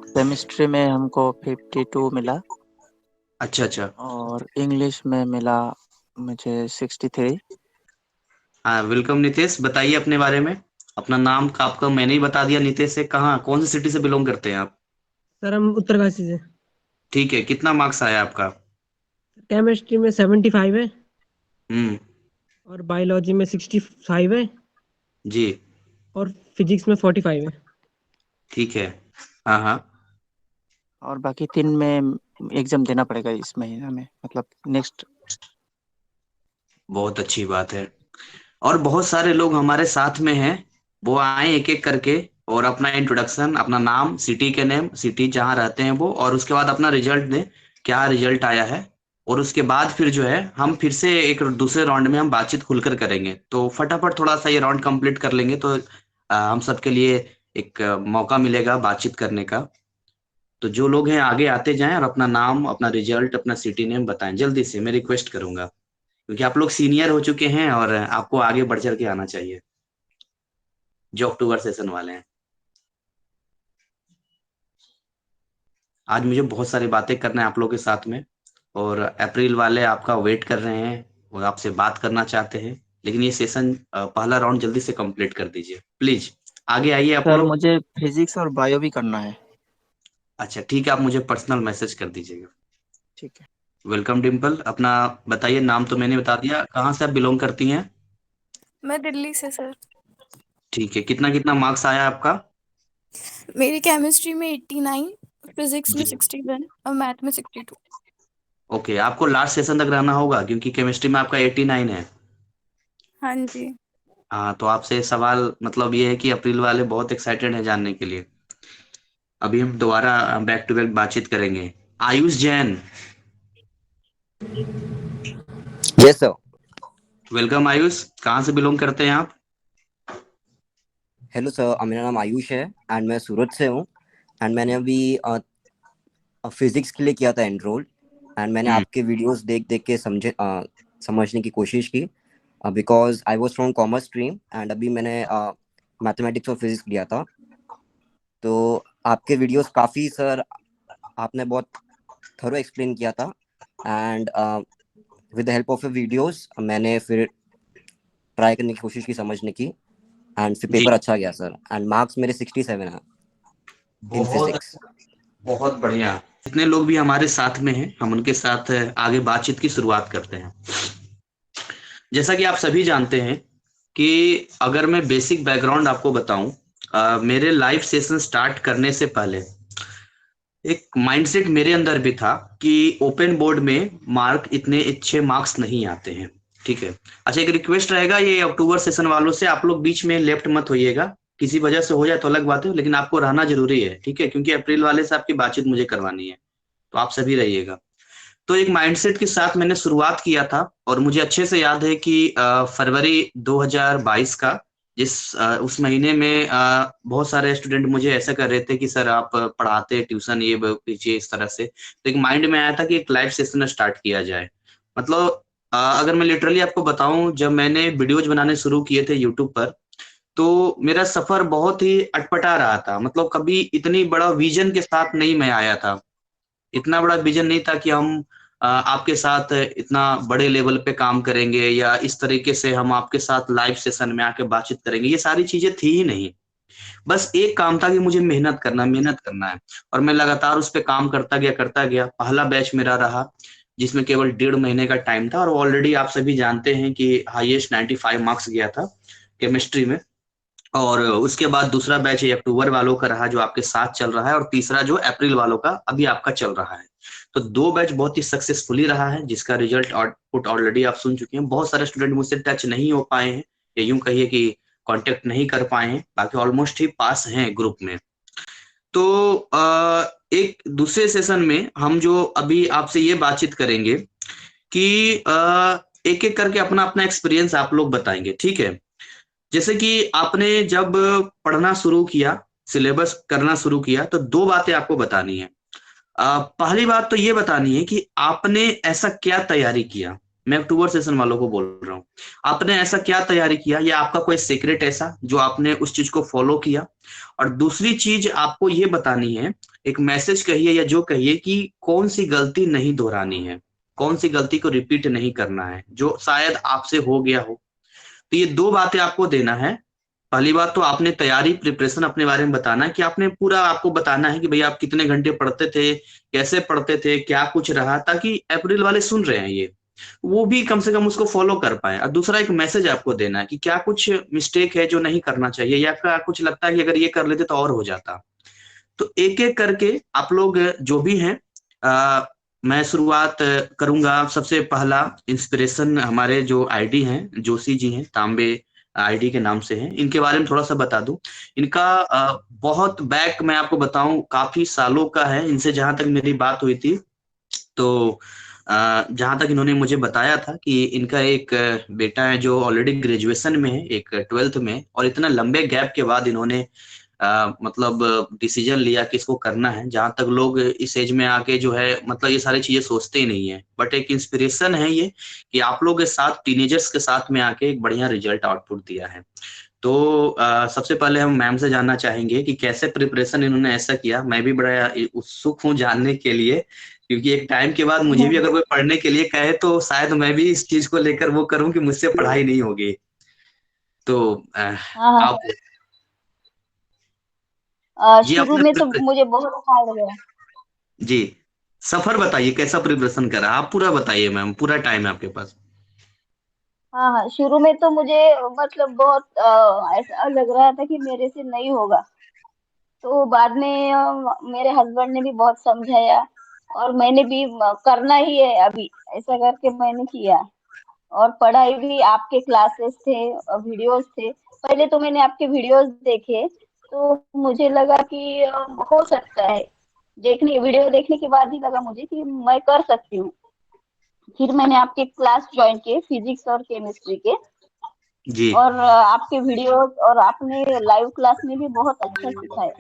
S4: केमिस्ट्री में हमको 52 मिला
S1: अच्छा अच्छा।
S4: और इंग्लिश में मिला मुझे 63।
S1: हाँ वेलकम नितेश, बताइए अपने बारे में। अपना नाम का आपका मैंने ही बता दिया। नितेश से कहाँ, कौन सी सिटी से बिलोंग करते हैं आप?
S5: सर हम उत्तरकाशी से।
S1: ठीक है, कितना मार्क्स आया आपका?
S5: केमिस्ट्री में 75 है
S1: हम्म।
S5: और बायोलॉजी में 65 है
S1: जी
S5: और फिजिक्स में 45 है।
S1: ठीक है। हाँ हाँ,
S4: और बाकी 3 में एग्जाम देना पड़ेगा इस महीना में, मतलब नेक्स्ट।
S1: बहुत अच्छी बात है। और बहुत सारे लोग हमारे साथ में हैं, वो आए एक एक करके और अपना इंट्रोडक्शन, अपना नाम, सिटी के नेम, सिटी जहाँ रहते हैं वो, और उसके बाद अपना रिजल्ट दें, क्या रिजल्ट आया है। और उसके बाद फिर जो है हम फिर से एक दूसरे राउंड में हम बातचीत खुलकर करेंगे। तो फटाफट थोड़ा सा ये राउंड कंप्लीट कर लेंगे तो हम सबके लिए एक मौका मिलेगा बातचीत करने का। तो जो लोग हैं आगे आते जाएं और अपना नाम, अपना रिजल्ट, अपना सिटी नेम बताएं जल्दी से, मैं रिक्वेस्ट करूंगा, क्योंकि आप लोग सीनियर हो चुके हैं और आपको आगे बढ़ चढ़ के आना चाहिए, जो अक्टूबर सेशन वाले हैं। आज मुझे बहुत सारी बातें करना है आप लोगों के साथ में, और अप्रैल वाले आपका वेट कर रहे हैं, वो आपसे बात करना चाहते हैं। लेकिन ये सेशन पहला राउंड जल्दी से कंप्लीट कर दीजिए प्लीज। आगे आइए आप
S4: सर
S1: लोग।
S4: मुझे फिजिक्स और बायो भी करना है।
S1: अच्छा ठीक है, आप मुझे पर्सनल मैसेज कर दीजिएगा।
S4: ठीक है।
S1: वेलकम डिम्पल, अपना बताइए। नाम तो मैंने बता दिया, कहाँ से आप बिलोंग करती हैं?
S2: मैं दिल्ली से सर।
S1: ठीक है, कितना कितना मार्क्स आया आपका?
S2: मेरी केमिस्ट्री में 89, फिजिक्स में
S1: जी
S2: 61 और मैथ में 62।
S1: ओके, आपको लास्ट सेशन तक रहना होगा क्योंकि केमिस्ट्री में आपका 89 है।
S2: हाँ जी।
S1: हाँ, तो आपसे सवाल मतलब ये है कि अप्रैल वाले बहुत एक्साइटेड हैं जानने के लिए। अभी हम दोबारा बैक टू बैक बातचीत करेंगे। Ayush Jain,
S6: yes sir.
S1: Welcome Ayush, कहाँ से बिलोंग करते हैं आप?
S6: हेलो सर, मेरा नाम आयुष है एंड मैं सूरत से हूँ। एंड मैंने अभी फिजिक्स के लिए किया था एनरोल, एंड मैंने
S1: हम्म।
S6: आपके वीडियोस देख देख के समझने की कोशिश की, because I was from commerce stream and अभी मैंने मैथमेटिक्स और फिजिक्स लिया था। तो आपके वीडियोस काफ़ी सर, आपने बहुत थरो एक्सप्लेन किया था and with the help of A videos मैंने फिर ट्राई करने की कोशिश की समझने की, एंड फिर
S1: जी
S6: पेपर अच्छा गया सर, एंड मार्क्स मेरे 67 है इन
S1: बहुत
S6: फिजिक्स।
S1: बहुत बढ़िया। जितने लोग भी हमारे साथ में हैं हम उनके साथ आगे बातचीत की शुरुआत करते हैं। जैसा कि आप सभी जानते हैं कि अगर मैं बेसिक बैकग्राउंड आपको बताऊं, मेरे लाइव सेशन स्टार्ट करने से पहले एक माइंडसेट मेरे अंदर भी था कि ओपन बोर्ड में मार्क इतने अच्छे मार्क्स नहीं आते हैं। ठीक है। अच्छा, एक रिक्वेस्ट रहेगा, ये अक्टूबर सेशन वालों से, आप लोग बीच में लेफ्ट मत होइएगा। किसी वजह से हो जाए तो अलग बात है, लेकिन आपको रहना जरूरी है, ठीक है, क्योंकि अप्रैल वाले से आपकी बातचीत मुझे करवानी है। तो आप सभी रहिएगा। तो एक माइंडसेट के साथ मैंने शुरुआत किया था और मुझे अच्छे से याद है कि फरवरी 2022 का उस महीने में बहुत सारे स्टूडेंट मुझे ऐसा कर रहे थे कि सर आप पढ़ाते ट्यूशन ये कीजिए इस तरह से। तो एक माइंड में आया था कि एक लाइव सेशन स्टार्ट किया जाए। मतलब अगर मैं लिटरली आपको बताऊं, जब मैंने वीडियोज बनाने शुरू किए थे यूट्यूब पर, तो मेरा सफर बहुत ही अटपटा रहा था। मतलब कभी इतनी बड़ा विजन के साथ नहीं मैं आया था। इतना बड़ा विजन नहीं था कि हम आपके साथ इतना बड़े लेवल पे काम करेंगे या इस तरीके से हम आपके साथ लाइव सेशन में आके बातचीत करेंगे, ये सारी चीजें थी ही नहीं। बस एक काम था कि मुझे मेहनत करना है और मैं लगातार उस पे काम करता गया। पहला बैच मेरा रहा जिसमें केवल 1.5 महीने का टाइम था और ऑलरेडी आप सभी जानते हैं कि हाईएस्ट 95 मार्क्स गया था केमिस्ट्री में। और उसके बाद दूसरा बैच ये अक्टूबर वालों का रहा जो आपके साथ चल रहा है, और तीसरा जो अप्रैल वालों का अभी आपका चल रहा है। तो 2 बैच बहुत ही सक्सेसफुली रहा है, जिसका रिजल्ट आउटपुट ऑलरेडी आप सुन चुके हैं। बहुत सारे स्टूडेंट मुझसे टच नहीं हो पाए हैं, या यूं कहिए कि कांटेक्ट नहीं कर पाए हैं, बाकी ऑलमोस्ट ही पास हैं ग्रुप में। तो एक दूसरे सेशन में हम जो अभी आपसे ये बातचीत करेंगे कि एक एक करके अपना अपना एक्सपीरियंस आप लोग बताएंगे, ठीक है। जैसे कि आपने जब पढ़ना शुरू किया, सिलेबस करना शुरू किया, तो 2 बातें आपको बतानी है। पहली बात तो ये बतानी है कि आपने ऐसा क्या तैयारी किया। मैं अक्टूबर सेशन वालों को बोल रहा हूँ, आपने ऐसा क्या तैयारी किया, या आपका कोई सीक्रेट ऐसा जो आपने उस चीज को फॉलो किया। और दूसरी चीज आपको ये बतानी है, एक मैसेज कहिए या जो कहिए, कि कौन सी गलती नहीं दोहरानी है, कौन सी गलती को रिपीट नहीं करना है जो शायद आपसे हो गया हो। तो ये 2 बातें आपको देना है। पहली बात तो आपने तैयारी प्रिपरेशन अपने बारे में बताना है कि आपने पूरा आपको बताना है कि भैया आप कितने घंटे पढ़ते थे, कैसे पढ़ते थे, क्या कुछ रहा, ताकि अप्रैल वाले सुन रहे हैं ये, वो भी कम से कम उसको फॉलो कर पाए। और दूसरा एक मैसेज आपको देना है कि क्या कुछ मिस्टेक है जो नहीं करना चाहिए, या क्या कुछ लगता है कि अगर ये कर लेते तो और हो जाता। तो एक एक करके आप लोग जो भी हैं, मैं शुरुआत करूंगा। सबसे पहला इंस्पिरेशन हमारे जो आईडी हैं, जोशी जी हैं, तांबे आईडी के नाम से हैं। इनके बारे में थोड़ा सा बता दूं। इनका बहुत बैक मैं आपको बताऊं काफी सालों का है। इनसे जहां तक मेरी बात हुई थी, तो जहां तक इन्होंने मुझे बताया था कि इनका एक बेटा है जो ऑलरेडी ग्रेजुएशन में है, एक 12th में है, और इतना लंबे गैप के बाद इन्होंने मतलब डिसीजन लिया कि इसको करना है। जहां तक लोग इस एज में आके जो है मतलब ये सारी चीजें सोचते ही नहीं है, बट एक इंस्पिरेशन है ये कि आप लोग के साथ टीनेजर्स के साथ में आके एक बढ़िया रिजल्ट आउटपुट दिया है। तो सबसे पहले हम मैम से जानना चाहेंगे कि कैसे प्रिपरेशन इन्होंने ऐसा किया। मैं भी बड़ा उत्सुक हूँ जानने के लिए, क्योंकि एक टाइम के बाद मुझे भी अगर कोई पढ़ने के लिए कहे तो शायद मैं भी इस चीज को लेकर वो करूँ कि मुझसे पढ़ाई नहीं होगी। तो
S7: हाँ
S1: आप जी
S7: शुरू
S1: अपने
S7: में तो मुझे बहुत हार्ड गया।
S1: जी सफर बताइए, कैसा प्रिपरेशन करा आप, पूरा बताइए मैम, पूरा टाइम है आपके पास।
S7: हाँ, शुरू में तो मुझे मतलब बहुत ऐसा लग रहा था कि मेरे से नहीं होगा। तो बाद में मेरे हस्बैंड ने भी बहुत समझाया, और मैंने भी करना ही है अभी, ऐसा करके मैंने किया। और पढ़ाई भी, आपके क्लासेस थे, वीडियोस थे। पहले तो मैंने आपके वीडियोस देखे, तो मुझे लगा कि हो सकता है। वीडियो देखने के बाद ही लगा मुझे कि मैं कर सकती हूँ। फिर मैंने आपके क्लास ज्वाइन किए, फिजिक्स और केमिस्ट्री के।
S1: जी
S7: और आपके वीडियोस और आपने लाइव क्लास में भी बहुत अच्छा सिखाया।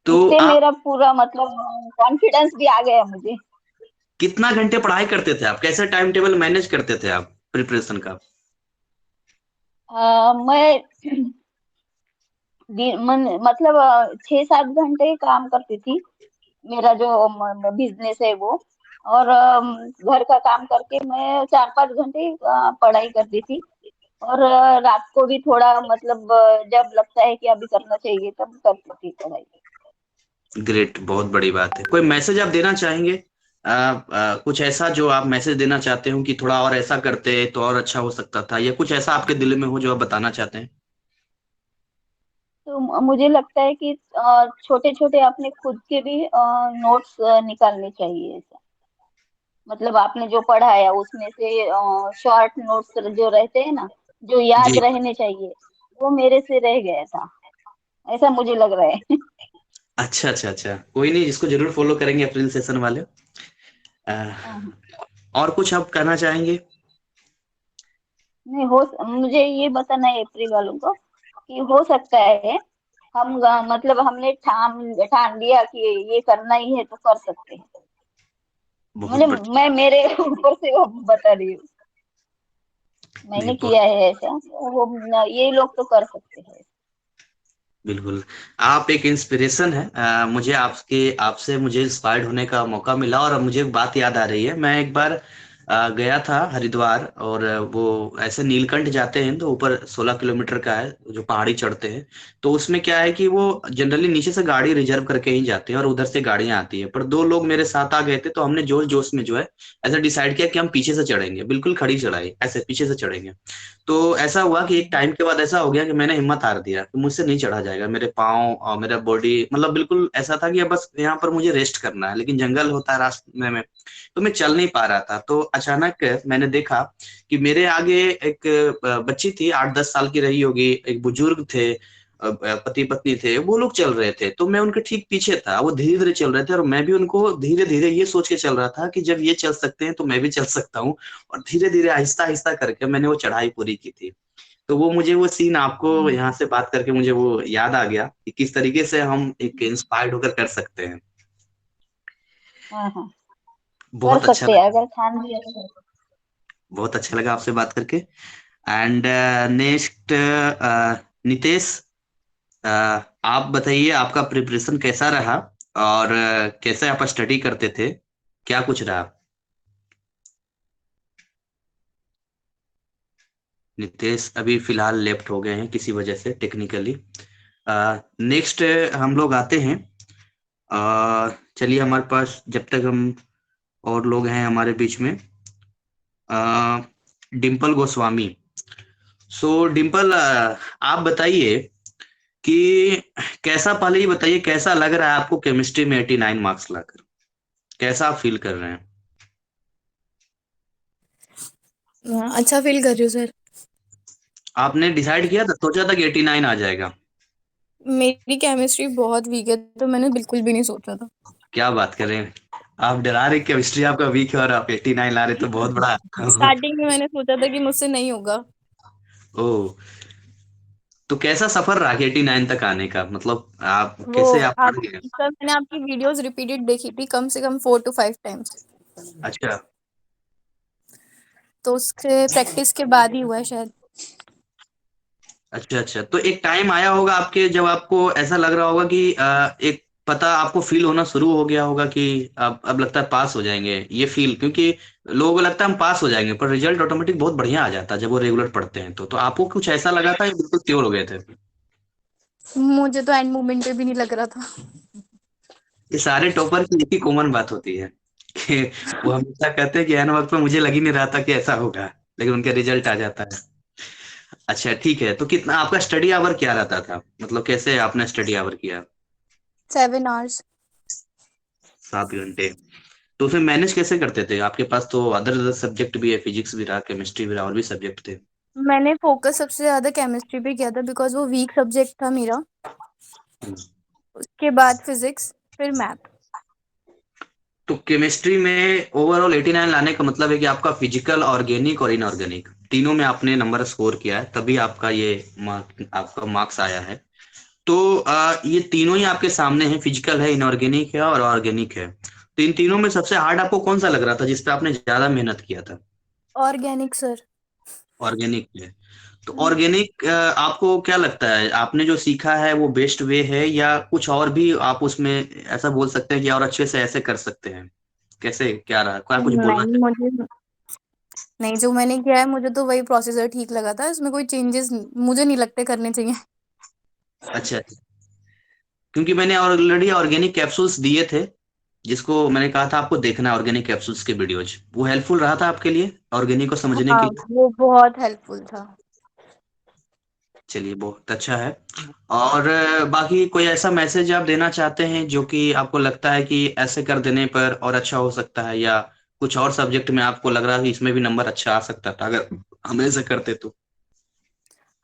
S1: तो
S7: इससे
S1: आप
S7: मेरा पूरा मतलब कॉन्फिडेंस भी आ गया मुझे।
S1: कितना घंटे पढ़ाई करते थे आप, कैसे टाइम टेबल मैनेज करते थे आप प्रिपरेशन का।
S7: मैं मतलब 6-7 घंटे काम करती थी। मेरा जो बिजनेस है वो। और घर का काम करके मैं 4-5 घंटे पढ़ाई करती थी। और रात को भी थोड़ा मतलब जब लगता है कि अभी करना चाहिए तब करती थी पढ़ाई।
S1: ग्रेट, बहुत बड़ी बात है। कोई मैसेज आप देना चाहेंगे, कुछ ऐसा जो आप मैसेज देना चाहते हो कि थोड़ा और ऐसा करते तो और अच्छा हो सकता था, या कुछ ऐसा आपके दिल में हो जो आप बताना चाहते हैं।
S7: तो मुझे लगता है कि छोटे छोटे अपने खुद के भी नोट्स निकालने चाहिए ऐसा। मतलब आपने जो पढ़ा है उसमें से शॉर्ट नोट्स जो रहते हैं ना, जो याद
S1: जी
S7: रहने चाहिए, वो मेरे से रह गया था, ऐसा मुझे लग रहा है।
S1: अच्छा अच्छा अच्छा, कोई नहीं, इसको जरूर फॉलो करेंगे अप्रैल सेशन वाले। अ,
S7: हाँ।
S1: और कुछ आप कहना चाहेंगे?
S7: नहीं हो, मुझे ये बताना है अप्रैल वालों को कि हो सकता है हम मतलब हमने ठान ठान लिया कि ये करना ही है तो कर सकते हैं।
S1: बहुत
S7: मुझे
S1: बढ़िया।
S7: मैं मेरे ऊपर से वो बता रही हूँ,
S1: नहीं
S7: मैंने
S1: बहुत
S7: किया है ऐसा, तो वो ये लोग तो कर सकते हैं।
S1: बिल्कुल, आप एक इंस्पिरेशन है। मुझे आपसे मुझे इंस्पायर्ड होने का मौका मिला, और अब मुझे एक बात याद आ रही है। मैं एक बार गया था हरिद्वार, और वो ऐसे नीलकंठ जाते हैं तो ऊपर 16 किलोमीटर का है जो पहाड़ी चढ़ते हैं। तो उसमें क्या है कि वो जनरली नीचे से गाड़ी रिजर्व करके ही जाते हैं और उधर से गाड़ियां आती है, पर दो लोग मेरे साथ आ गए थे, तो हमने जोश जोश में जो है ऐसा डिसाइड किया कि हम पीछे से चढ़ेंगे, बिल्कुल खड़ी चढ़ाई, ऐसे पीछे से चढ़ेंगे। तो ऐसा हुआ कि एक टाइम के बाद ऐसा हो गया कि मैंने हिम्मत हार दिया कि मुझसे नहीं चढ़ा जाएगा, मेरे पाँव और मेरा बॉडी, मतलब बिल्कुल ऐसा था कि अब बस यहाँ पर मुझे रेस्ट करना है, लेकिन जंगल होता है रास्ते में, तो मैं चल नहीं पा रहा था। तो अचानक मैंने देखा कि मेरे आगे एक बच्ची थी, 8-10 साल की रही होगी, एक बुजुर्ग थे, पति पत्नी थे, वो लोग चल रहे थे, तो मैं उनके ठीक पीछे था। वो धीरे धीरे चल रहे थे और मैं भी उनको धीरे धीरे ये सोच के चल रहा था कि जब ये चल सकते हैं तो मैं भी चल सकता हूँ। और धीरे धीरे आहिस्ता आहिस्ता करके मैंने वो चढ़ाई पूरी की थी। तो वो मुझे वो सीन आपको यहाँ से बात करके मुझे वो याद आ गया कि किस तरीके से हम एक इंस्पायर्ड होकर कर सकते हैं।
S7: हाँ हाँ, कर
S1: बहुत अच्छा
S7: सकते हैं
S1: लगा।
S7: अगर ठान लिया तो।
S1: बहुत अच्छा लगा आपसे बात करके। एंड नेक्स्ट, नितेश, अ, आप बताइए आपका प्रिपरेशन कैसा रहा, और कैसे आप स्टडी करते थे, क्या कुछ रहा? नितेश अभी फिलहाल लेफ्ट हो गए हैं किसी वजह से टेक्निकली। नेक्स्ट हम लोग आते हैं। चलिए, हमारे पास जब तक हम और लोग हैं हमारे बीच में, अ, डिम्पल गोस्वामी। सो डिम्पल, आप बताइए कि कैसा, पहले ये बताइए कैसा लग रहा है आपको केमिस्ट्री में 89 मार्क्स लाकर, कैसा आप फील कर रहे हैं?
S2: हाँ, अच्छा फील कर रही हूँ सर।
S1: आपने डिसाइड किया था, सोचा था कि 89 आ जाएगा?
S2: मेरी केमिस्ट्री बहुत वीक है, तो मैंने बिल्कुल भी नहीं सोचा था।
S1: क्या बात कर रहे हैं, आप डरा रहे, केमिस्ट्री आपका वीक है और आप 89 ला रहे, तो बहुत बड़ा
S2: स्टार्टिंग में मैंने सोचा था कि मुझसे नहीं होगा।
S1: ओ, तो कैसा सफर रहा 89 तक आने का, मतलब आप
S2: वो
S1: कैसे आप
S2: आप
S1: पढ़ गए?
S2: सर, मैंने आपकी वीडियोस रिपीटेड देखी थी कम से कम 4 to 5 टाइम्स।
S1: अच्छा
S2: तो उसके प्रैक्टिस के बाद ही हुआ है शायद।
S1: अच्छा अच्छा, तो एक टाइम आया होगा आपके जब आपको ऐसा लग रहा होगा कि एक पता आपको फील होना शुरू हो गया होगा कि अब लगता है पास हो जाएंगे, ये फील, क्योंकि लोगों को लगता है हम पास हो जाएंगे, पर रिजल्ट ऑटोमेटिक बहुत बढ़िया आ जाता है जब वो रेगुलर पढ़ते हैं। तो आपको कुछ ऐसा लगा था या बिल्कुल श्योर हो गए थे?
S2: मुझे तो एंड मोमेंट पे भी नहीं लग रहा था।
S1: ये सारे टॉपर की एक ही कॉमन बात होती है कि वो हमेशा कहते हैं कि एन वक्त पे मुझे लग ही नहीं रहा था कि ऐसा होगा, लेकिन उनका रिजल्ट आ जाता है। अच्छा ठीक है, तो कितना आपका स्टडी आवर क्या रहता था, मतलब कैसे आपने स्टडी आवर किया?
S2: 7 hours।
S1: 7 घंटे? तो फिर मैनेज कैसे करते थे? आपके पास तो अदर सब्जेक्ट भी है, फिजिक्स भी रहा, केमिस्ट्री भी रहा, और भी सब्जेक्ट थे।
S2: मैंने फोकस सबसे ज्यादा केमिस्ट्री पे किया था, बिकॉज वो वीक सब्जेक्ट था मेरा।
S1: हम्म।
S2: उसके बाद फिजिक्स, फिर मैथ।
S1: तो केमिस्ट्री में ओवरऑल 89 लाने का मतलब है कि आपका फिजिकल, ऑर्गेनिक और इनऑर्गेनिक तीनों में आपने नंबर स्कोर किया है, तभी आपका ये आपका मार्क्स आया है। तो ये तीनों ही आपके सामने हैं, फिजिकल है, इनऑर्गेनिक है और ऑर्गेनिक है। तो इन तीनों में सबसे हार्ड आपको कौन सा लग रहा था, जिसपे आपने ज्यादा मेहनत किया था?
S2: Organic sir.
S1: ऑर्गेनिक है। तो ऑर्गेनिक, आपको क्या लगता है आपने जो सीखा है वो बेस्ट वे है, या कुछ और भी आप उसमें ऐसा बोल सकते हैं कि और अच्छे से ऐसे कर सकते हैं? कैसे, क्या रहा, क्या कुछ बोलना
S2: नहीं,
S1: चाहते
S2: मुझे नहीं, जो मैंने किया है मुझे तो वही प्रोसीजर ठीक लगा था। इसमें कोई चेंजेस मुझे नहीं लगते करने चाहिए।
S1: हैं? अच्छा, क्योंकि मैंने ऑलरेडी ऑर्गेनिक कैप्सूल्स दिए थे, जिसको मैंने कहा था आपको देखना है, ऑर्गेनिक कैप्सूल्स के वीडियोज, वो हेल्पफुल रहा था आपके लिए ऑर्गेनिक को समझने
S2: हाँ,
S1: के लिए?
S2: वो बहुत हेल्पफुल था।
S1: चलिए बहुत अच्छा है। और बाकी कोई ऐसा मैसेज आप देना चाहते हैं जो कि आपको लगता है कि ऐसे कर देने पर और अच्छा हो सकता है, या कुछ और सब्जेक्ट में आपको लग रहा है कि इसमें भी नंबर अच्छा आ सकता था अगर हम ऐसे करते तो?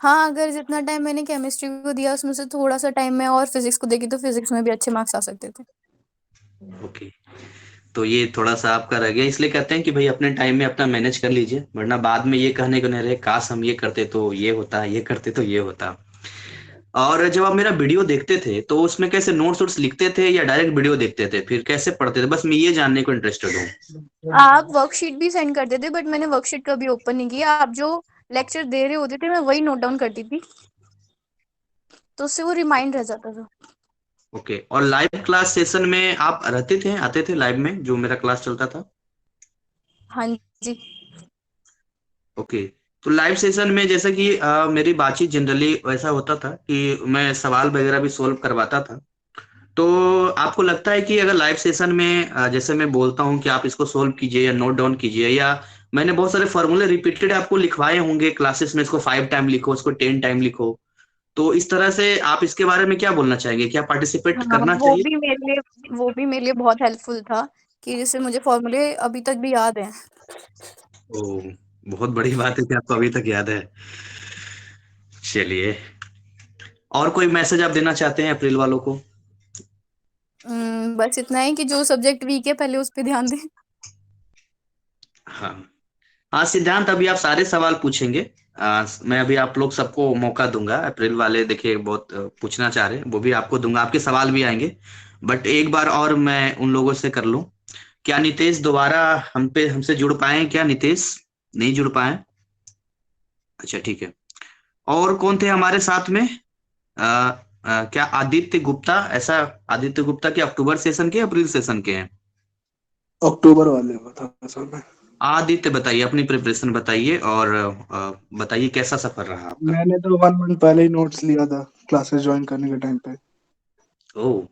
S2: हाँ, अगर जितना टाइम मैंने केमिस्ट्री को दिया उसमें से थोड़ा सा टाइम मैं और फिजिक्स को देगी तो फिजिक्स में भी अच्छे मार्क्स आ सकते थे।
S1: ओके, तो ये थोड़ा सा आपका रह गया, इसलिए कहते हैं कि भाई अपने टाइम में अपना मैनेज कर लीजिए, वरना बाद में ये कहने को नहीं रहे काश हम ये करते तो ये होता, ये करते तो ये होता। और जब आप मेरा वीडियो देखते थे तो उसमें कैसे नोट्स वोट्स लिखते थे या डायरेक्ट वीडियो देखते थे, फिर कैसे पढ़ते थे, बस मैं ये जानने को इंटरेस्टेड हूँ।
S2: आप वर्कशीट भी सेंड करते थे बट मैंने वर्कशीट कभी ओपन नहीं किया। आप जो लेक्चर दे रहे होते थे मैं वही नोट डाउन करती थी, तो उससे वो रिमाइंड रह जाता था।
S1: ओके, और लाइव क्लास सेशन में आप रहते थे, आते थे लाइव में जो मेरा क्लास चलता था?
S2: हाँ जी।
S1: ओके, तो लाइव सेशन में जैसे कि मेरी बातचीत जनरली वैसा होता था कि मैं सवाल वगैरह भी सोल्व करवाता था। तो आपको लगता है कि अगर लाइव सेशन में जैसे मैं बोलता हूँ कि आप इसको सोल्व कीजिए या नोट डाउन कीजिए, या मैंने बहुत सारे फॉर्मूले रिपीटेड आपको लिखवाए होंगे क्लासेस में, इसको 5 टाइम लिखो, इसको 10 टाइम लिखो, तो इस तरह से आप इसके बारे में क्या बोलना चाहेंगे, क्या पार्टिसिपेट
S2: हाँ,
S1: करना
S2: वो
S1: चाहिए?
S2: भी मेरे लिए बहुत हेल्पफुल था कि जिससे मुझे फॉर्मूले अभी तक भी याद हैं।
S1: ओ, बहुत बड़ी बात है कि आपको अभी तक याद है। चलिए, और कोई मैसेज आप देना चाहते हैं अप्रैल वालों को?
S2: बस इतना ही कि जो सब्जेक्ट वीक है पहले उस पर ध्यान दें।
S1: हाँ हाँ, सिद्धांत अभी आप सारे सवाल पूछेंगे। मैं अभी आप लोग सबको मौका दूंगा, अप्रैल वाले देखिए बहुत पूछना चाह रहे हैं, वो भी आपको दूंगा, आपके सवाल भी आएंगे। बट एक बार और मैं उन लोगों से कर लूं, क्या नितेश दोबारा हमसे जुड़ पाए? क्या नितेश नहीं जुड़ पाए? अच्छा ठीक है। और कौन थे हमारे साथ में? क्या आदित्य गुप्ता, ऐसा आदित्य गुप्ता के अक्टूबर सेशन के अप्रैल सेशन के हैं?
S3: अक्टूबर वाले बता सर मैं।
S1: आदित्य बताइए, अपनी प्रिपरेशन बताइए और बताइए कैसा सफर रहा आपका?
S3: मैंने तो 1 मंथ पहले ही नोट्स लिया था क्लासेस ज्वाइन करने के टाइम पे।
S1: ओह,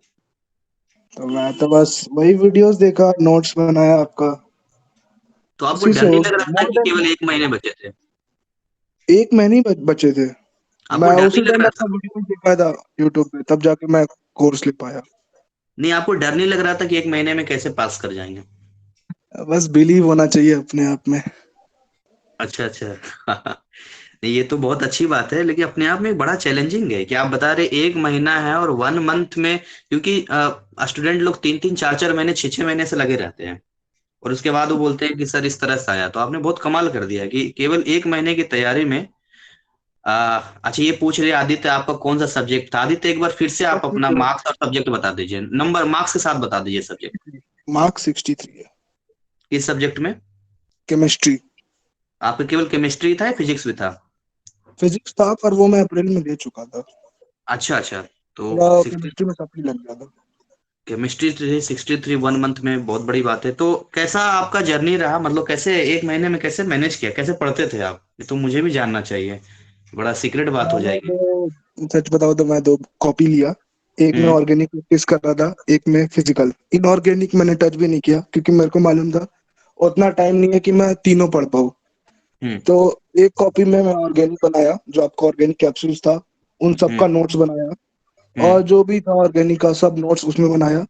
S3: तो मैं तो बस वही वीडियोस देखा, नोट्स बनाया आपका,
S1: तो आपको
S3: उसी से
S1: डर नहीं
S3: हो
S1: लग
S3: गया।
S1: रहा था
S3: मोर
S1: कि
S3: देन
S1: केवल 1 महीने बचे थे?
S3: 1 महीने ही बचे थे।
S1: आपको
S3: मैं
S1: डर
S3: उसी
S1: नहीं लग
S3: टाइम
S1: रहा
S3: अपना
S1: था?
S3: वीडियो देखा था यूट्यूब पे, तब जाके मैं कोर्स ले पाया।
S1: नहीं, आपको डर नहीं लग रहा था कि 1 महीने में कैसे पास कर जाएंगे?
S3: बस बिलीव होना चाहिए अपने आप में।
S1: अच्छा अच्छा। नहीं, ये तो बहुत अच्छी बात है, लेकिन अपने आप में बड़ा चैलेंजिंग है कि आप बता रहे 1 महीना है और 1 मंथ में, क्योंकि स्टूडेंट लोग 3 3 4 4 महीने 6 6 महीने से लगे रहते हैं, और उसके बाद वो बोलते हैं कि सर इस तरह से आया। तो आपने बहुत कमाल कर दिया कि केवल 1 महीने की तैयारी में अच्छा, ये पूछ रहे आदित्य आपका कौन सा सब्जेक्ट था? आदित्य एक बार फिर से आप अपना मार्क्स और सब्जेक्ट बता दीजिए, नंबर मार्क्स के साथ बता दीजिए सब्जेक्ट।
S3: मार्क्स 63 है।
S1: किस सब्जेक्ट में?
S3: केमिस्ट्री।
S1: आपका केवल केमिस्ट्री था या फिजिक्स भी था?
S3: फिजिक्स था पर वो मैं अप्रैल में दे चुका था।
S1: अच्छा अच्छा, तो
S3: थोड़ा
S1: 60,
S3: केमिस्ट्री में सप्ली लग गया था।
S1: केमिस्ट्री 63 1 मंथ में बहुत बड़ी बात है। तो कैसा आपका जर्नी रहा, मतलब कैसे 1 महीने में कैसे मैनेज किया, कैसे पढ़ते थे आप? ये तो मुझे भी जानना चाहिए, बड़ा सीक्रेट बात हो
S3: मैंने
S1: जाएगी।
S3: तो सच बताओ तो मैं 2 कॉपी लिया। एक में
S1: हम्म
S3: ऑर्गेनिक प्रैक्टिस कर रहा था, एक में फिजिकल। इनऑर्गेनिक मैंने टच भी नहीं किया क्योंकि मेरे को मालूम था उतना टाइम नहीं है कि मैं तीनों पढ़ पाऊँ।
S1: हम्म
S3: तो एक कॉपी में मैं ऑर्गेनिक बनाया, जो आपका ऑर्गेनिक कैप्सूल्स था उन
S1: हम्म
S3: सबका नोट्स बनाया,
S1: हम्म
S3: और जो भी था ऑर्गेनिक का सब नोट्स उसमें बनाया।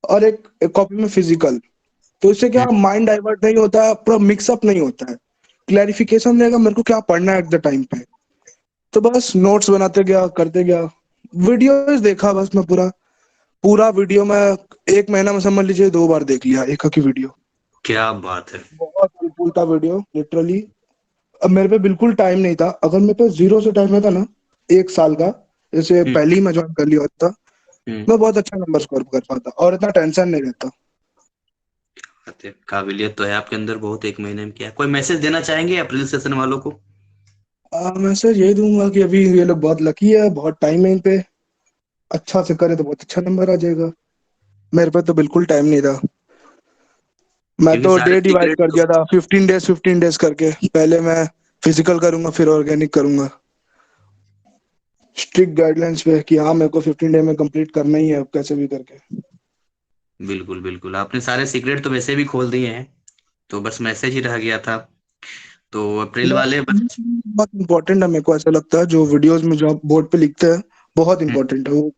S3: और एक कॉपी में फिजिकल। तो इससे क्या,
S1: हम्म।
S3: माइंड डाइवर्ट नहीं होता, पूरा मिक्सअप नहीं होता है, क्लैरिफिकेशन रहेगा मेरे को क्या पढ़ना है एट द टाइम पे। तो बस नोट्स बनाते गया, करते गया, वीडियोस देखा बस मैं पूरा पूरा वीडियो मैं 1 महीना में समझ लीजिए 2 बार देख लिया एक की वीडियो।
S1: क्या बात है!
S3: बहुत हेल्पफुल था वीडियो लिटरली। अब मेरे पे बिल्कुल टाइम नहीं था, अगर मेरे पे जीरो से टाइम रहता ना 1 साल का, जैसे
S1: हम्म
S3: पहले ही मैं ज्वाइन कर लिया होता,
S1: हम्म।
S3: मैं बहुत अच्छा नंबर स्कोर कर पाता और इतना टेंशन नहीं रहता।
S1: बात है, काबिलियत तो है आपके अंदर बहुत। 1 महीने में किया। कोई मैसेज देना चाहेंगे अप्रैल सेशन वालों को?
S3: मैसेज यही दूंगा कि अभी ये लोग बहुत लकी है, बहुत टाइम है इन पे, अच्छा से करे तो बहुत अच्छा नंबर आ जाएगा। मेरे पे तो बिल्कुल टाइम नहीं था। मैं
S1: क्योंकि
S3: तो
S1: सारे
S3: डे डिवाइड
S1: सीक्रेट
S3: कर
S1: तो
S3: दिया था, 15 डेज करके। पहले मैं फिजिकल करूंगा फिर ऑर्गेनिक करूंगा, स्ट्रिक्ट गाइडलाइंस पे कि हाँ मेरे को 15 डे में कंप्लीट करना ही है अब कैसे भी करके।
S1: बिल्कुल बिल्कुल, आपने सारे सीक्रेट तो वैसे भी खोल दिए हैं, तो बस मैसेज ही रह गया था। तो अप्रैल वाले बस।
S3: बहुत इंपॉर्टेंट है, मेरे को ऐसा लगता है जो वीडियोस में जो आप बोर्ड पे लिखते हैं बहुत
S1: हम्म,
S3: इंपॉर्टेंट है वो।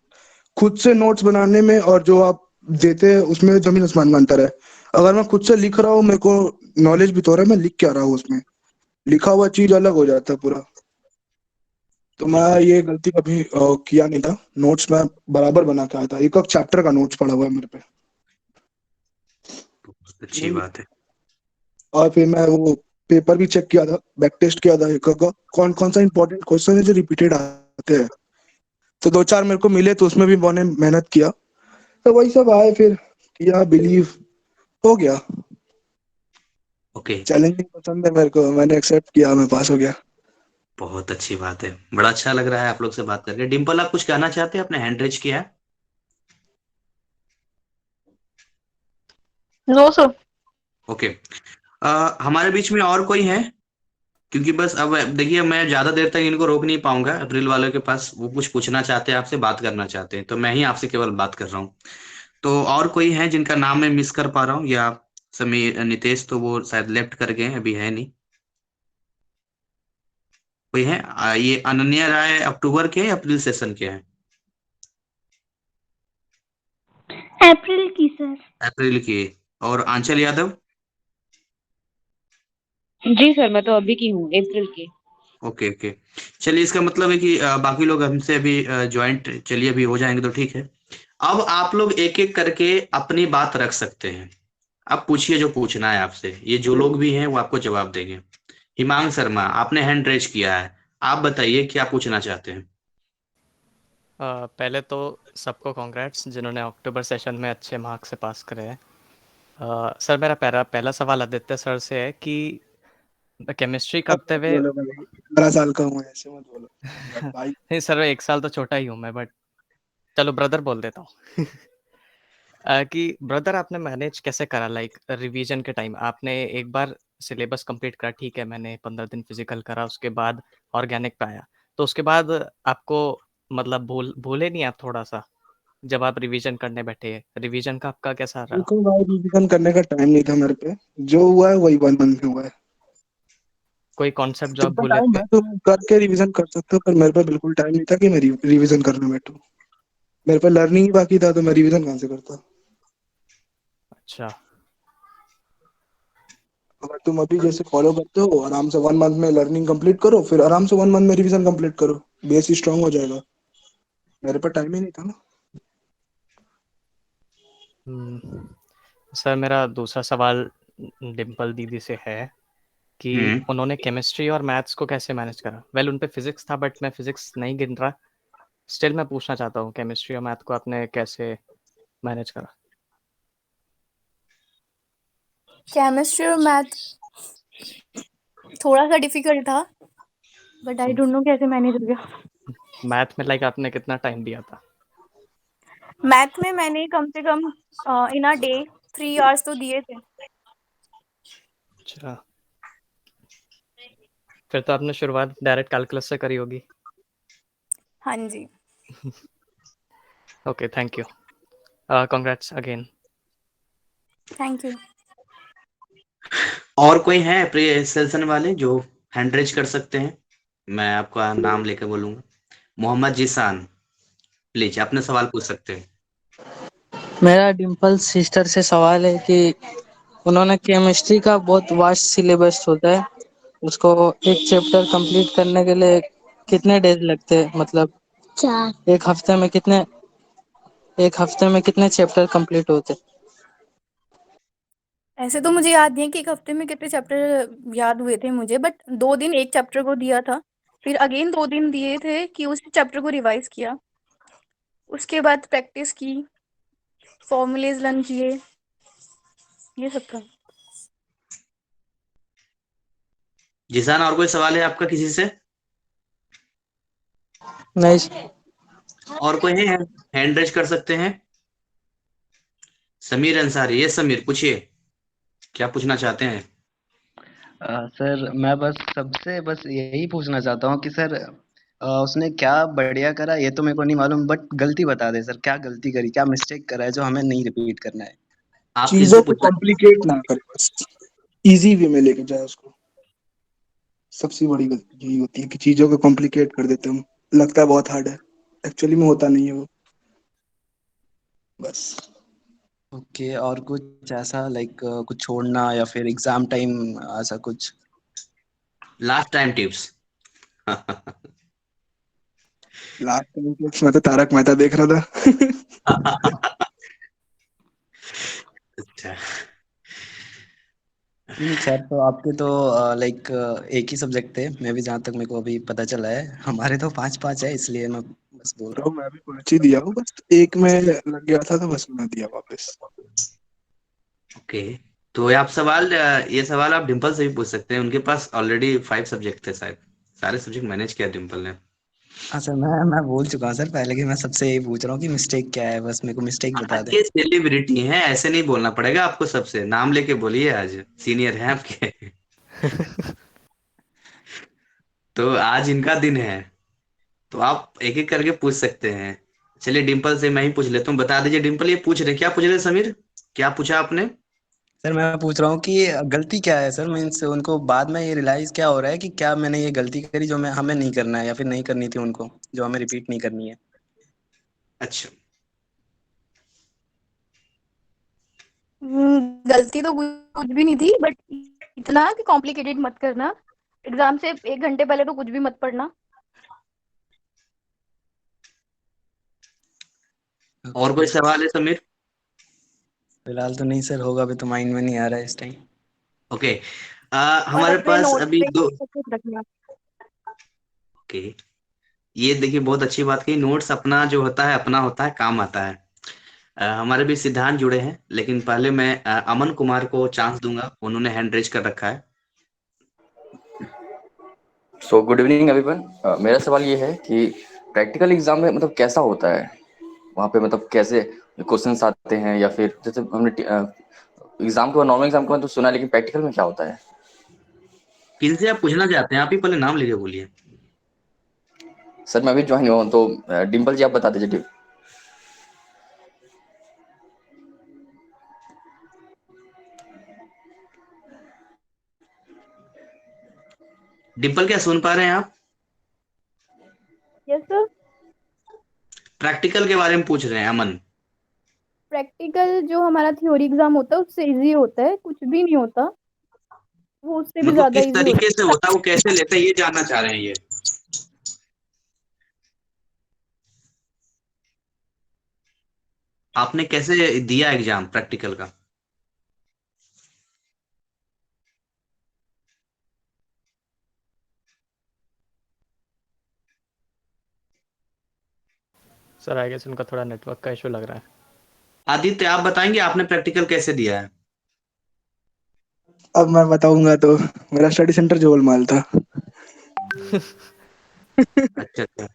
S3: खुद से नोट्स बनाने में और जो आप देते हैं उसमें जमीन आसमान का अंतर है। अगर मैं खुद से लिख रहा हूँ, मेरे को नॉलेज भी तो हो रहा है, मैं लिख क्या रहा हूँ उसमें, लिखा हुआ चीज अलग हो जाता है पूरा। तो मैं ये गलती कभी किया नहीं था। नोट्स मैं बराबर बना के आया था, एक एक चैप्टर का नोट्स पड़ा हुआ है मेरे पे।
S1: बहुत अच्छी बात है।
S3: और फिर मैं वो पेपर भी चेक किया था, बैक टेस्ट किया था, एक का कौन कौन सा इंपॉर्टेंट क्वेश्चन है जो रिपीटेड आते हैं। तो दो चार मेरे को मिले, तो उसमें भी मैंने मेहनत किया, तो वही सब आए, फिर किया, बिलीव हो गया।
S1: ओके,
S3: चैलेंजिंग पसंद है मेरे को, मैंने एक्सेप्ट किया, मैं पास हो गया।
S1: बहुत अच्छी बात है। बड़ा अच्छा लग रहा है आप लोग से बात करके। डिम्पल, आप कुछ कहना चाहते हैं? आपने हैंड रेज किया है।
S2: No sir.
S1: ओके, हमारे बीच में और कोई है? क्योंकि बस अब देखिए, मैं ज्यादा देर तक इनको रोक नहीं पाऊंगा। अप्रैल वालों के पास वो कुछ पूछना चाहते हैं, आपसे बात करना चाहते हैं, तो मैं ही आपसे केवल बात कर रहा हूँ। तो और कोई है जिनका नाम मैं मिस कर पा रहा हूँ? या समीर, नितेश तो वो शायद लेफ्ट कर गए हैं, अभी है नहीं। कोई है? ये अनन्या राय अक्टूबर के या अप्रैल सेशन के हैं?
S7: अप्रैल की सर।
S1: अप्रैल के। और आंचल यादव?
S10: जी सर, मैं तो अभी की हूँ, अप्रैल की।
S1: ओके ओके, चलिए, इसका मतलब है कि बाकी लोग हमसे अभी ज्वाइंट, चलिए अभी हो जाएंगे तो ठीक है। अब आप लोग एक एक करके अपनी बात रख सकते हैं। आप पूछिए जो पूछना है आपसे, ये जो लोग भी हैं वो आपको जवाब देंगे। हिमांग शर्मा, आपने हैंड रेज किया है, आप बताइए क्या पूछना चाहते हैं।
S11: पहले तो सबको कॉन्ग्रेट्स जिन्होंने अक्टूबर सेशन में अच्छे मार्क्स से पास करे हैं। सर, मेरा पहला सवाल आदित्य सर से है कि केमिस्ट्री करते हुए
S3: 18 साल का हूँ, ऐसे मत बोलो भाई।
S11: नहीं सर, 1 साल तो छोटा ही हूँ मैं, बट चलो ब्रदर बोल देता हूँ। कि ब्रदर आपने मैनेज कैसे करा, लाइक रिवीजन के टाइम आपने एक बार सिलेबस कंप्लीट करा, ठीक है, मैंने 15 दिन फिजिकल करा, उसके बाद ऑर्गेनिक पे आया, तो उसके बाद आपको मतलब भूले नहीं आप थोड़ा सा जब आप रिवीजन करने बैठे? रिवीजन का आपका कैसा रहा?
S3: देखो भाई, रिवीजन करने का टाइम नहीं था मेरे पे, जो हुआ है वही 1 मंथ में हुआ है।
S11: कोई कॉन्सेप्ट जो आप
S3: जितना
S11: भूले
S3: टाइम
S11: थे?
S3: है तो करके रिवीजन कर सकते हो, पर मेरे पे बिल्कुल टाइम नहीं था कि मैं रिवीजन करने बैठूं। मेरे पे लर्निंग ही बाकी था, तो मैं रिवीजन कहाँ से करता।
S11: अच्छा,
S3: अगर तुम अभी जैसे फॉलो करते हो, आराम से 1 मंथ में लर्निंग कंप्लीट करो, फिर आराम से 1 मंथ में रिवीजन कंप्लीट करो, बेस ही स्ट्रांग हो जाएगा। मेरे पे टाइम ही नहीं था ना।
S11: सर मेरा दूसरा सवाल डिम्पल दीदी से है कि
S1: हम्म
S11: उन्होंने केमिस्ट्री और मैथ्स को कैसे मैनेज करा? वेल, उन पे फिजिक्स था, बट मैं फिजिक्स नहीं गिन रहा। स्टिल मैं पूछना चाहता हूँ, केमिस्ट्री और मैथ को आपने कैसे मैनेज करा?
S2: केमिस्ट्री और मैथ थोड़ा सा डिफिकल्ट था, बट आई डोंट नो कैसे मैनेज हो गया।
S11: मैथ में लाइक आपने कितना टाइम दिया था?
S2: मैथ में मैंने कम से कम इन अ डे 3 आवर्स तो दिए थे।
S11: अच्छा, फिर तो आपने शुरुआत डायरेक्ट कैलकुलस से करी होगी।
S2: हाँ जी।
S11: Okay, thank you, congrats again.
S2: Thank you.
S1: और कोई है प्री सेशन वाले जो हैंड रेज कर सकते हैं? मैं आपका नाम लेकर बोलूंगा। मोहम्मद जिसान, प्लीज अपने सवाल पूछ सकते हैं।
S12: मेरा डिम्पल सिस्टर से सवाल है कि उन्होंने केमिस्ट्री का बहुत वास्ट सिलेबस होता है, उसको एक चैप्टर कंप्लीट करने के लिए कितने डेज लगते हैं, मतलब 4 एक हफ्ते में कितने चैप्टर कंप्लीट होते हैं?
S2: ऐसे तो मुझे याद नहीं है कि एक हफ्ते में कितने चैप्टर याद हुए थे मुझे, बट 2 दिन एक चैप्टर को दिया था, फिर अगेन 2 दिन दिए थे कि उस चैप्टर को रिवाइज किया, उसके बाद प्रैक्टिस की, फॉर्मूलेज लर्न किए, ये सब था।
S1: जिसान, और कोई सवाल है आपका किसी से?
S12: नहीं।
S1: और कोई है हैंड रेज कर सकते हैं? समीर अंसारी, ये समीर पूछिए, क्या पूछना चाहते हैं?
S13: सर मैं बस सबसे बस यही पूछना चाहता हूँ कि सर उसने क्या बढ़िया करा ये तो मेरे को नहीं मालूम, बट गलती बता दे सर, क्या गलती करी, क्या मिस्टेक करा है जो हमें नहीं रिपीट करना है।
S1: आप
S3: चीजों
S1: किससे
S3: को
S1: पूछना?
S3: कॉम्प्लिकेट ना करे, बस इजी वे में लेके जाए उसको। सबसे बड़ी गलती यही होती है कि चीजों को कॉम्प्लिकेट कर देते हम, लगता है बहुत हार्ड है, एक्चुअली में होता नहीं है वो, बस।
S13: ओके, और कुछ ऐसा लाइक कुछ छोड़ना या फिर एग्जाम टाइम ऐसा कुछ?
S1: Last time tips.
S3: Last time मैं तो तारक मेहता देख रहा था।
S1: अच्छा,
S13: नहीं सर, तो आपके तो लाइक एक ही सब्जेक्ट थे, मैं भी जहाँ तक मेरे को अभी पता चला है। हमारे तो 5-5 है, इसलिए मैं बस बोल रहा हूँ।
S3: मैं भी 5 ही दिया हूँ, बस एक में लग गया था तो बस मैं दिया वापस।
S1: ओके। तो ये सवाल आप डिम्पल से भी पूछ सकते हैं, उनके पास ऑलरेडी 5 सब्जेक्ट थे शायद, सारे सब्जेक्ट मैनेज किया डिम्पल ने।
S13: हाँ सर, मैं बोल चुका हूँ सर पहले कि मैं सबसे यही पूछ रहा हूँ कि मिस्टेक क्या है, बस मेरे को मिस्टेक बता दें।
S1: ये सेलिब्रिटी हैं, ऐसे नहीं बोलना पड़ेगा आपको, सबसे नाम लेके बोलिए, आज सीनियर हैं आपके। तो आज इनका दिन है, तो आप एक एक करके पूछ सकते हैं। चलिए डिम्पल से मैं ही पूछ लेता हूँ, बता दीजिए डिम्पल, ये पूछ रहे क्या पूछ रहे समीर, क्या पूछा आपने?
S13: सर मैं पूछ रहा हूँ कि गलती क्या है सर, मीन्स उनको बाद में ये रियलाइज क्या हो रहा है कि क्या मैंने ये गलती करी जो मैं हमें नहीं करना है, या फिर नहीं करनी थी उनको, जो हमें रिपीट नहीं करनी है।
S1: अच्छा,
S2: गलती तो कुछ भी नहीं थी, बट इतना कि कॉम्प्लिकेटेड मत करना, एग्जाम से 1 घंटे पहले तो कुछ भी मत पढ़ना।
S1: और कोई सवाल है समीर?
S13: फिलहाल तो नहीं सर, होगा अभी तो माइंड में नहीं आ रहा है इस टाइम।
S1: ओके।
S2: और
S1: हमारे
S2: अपने
S1: पास
S2: नोट्स
S1: अभी
S2: पे
S1: दो।
S2: सब कुछ रखना।
S1: ओके, ये देखिए बहुत अच्छी बात की, नोट्स अपना जो होता है अपना होता है, काम आता है। हमारे भी सिद्धांत जुड़े हैं, लेकिन पहले मैं अमन कुमार को चांस दूंगा, उन्होंने हैंड रेज कर रखा है।
S14: So good evening everyone. मेरा सवाल ये है कि प्रैक्टिकल एग्जाम में मतलब कैसा होता है वहाँ पे, मतलब कैसे क्वेश्चंस आते हैं, या फिर जैसे हमने एग्जाम को, नॉर्मल एग्जाम को तो सुना है, लेकिन प्रैक्टिकल में क्या होता है?
S1: किनसे आप पूछना चाहते हैं? आप ही पहले नाम लेके बोलिए।
S14: सर मैं अभी ज्वाइन हुआ हूँ, तो डिम्पल जी आप बता दीजिए।
S1: डिम्पल क्या सुन पा रहे हैं आप?
S2: Yes sir.
S1: प्रैक्टिकल के बारे में पूछ रहे हैं अमन।
S2: प्रैक्टिकल जो हमारा थ्योरी एग्जाम होता है उससे इजी होता है, कुछ भी नहीं होता, वो उससे भी
S1: मतलब
S2: ज्यादा
S1: किस
S2: इजी होता
S1: तरीके से होता है, वो कैसे लेते हैं, ये जानना चाह रहे हैं ये। आपने कैसे दिया एग्जाम प्रैक्टिकल का?
S11: सर आई गेस उनका थोड़ा नेटवर्क का इशू लग रहा है।
S1: आदित्य आप बताएंगे आपने प्रैक्टिकल कैसे दिया है?
S3: अब मैं बताऊंगा तो मेरा स्टडी सेंटर जोलमाल था।
S1: अच्छा अच्छा।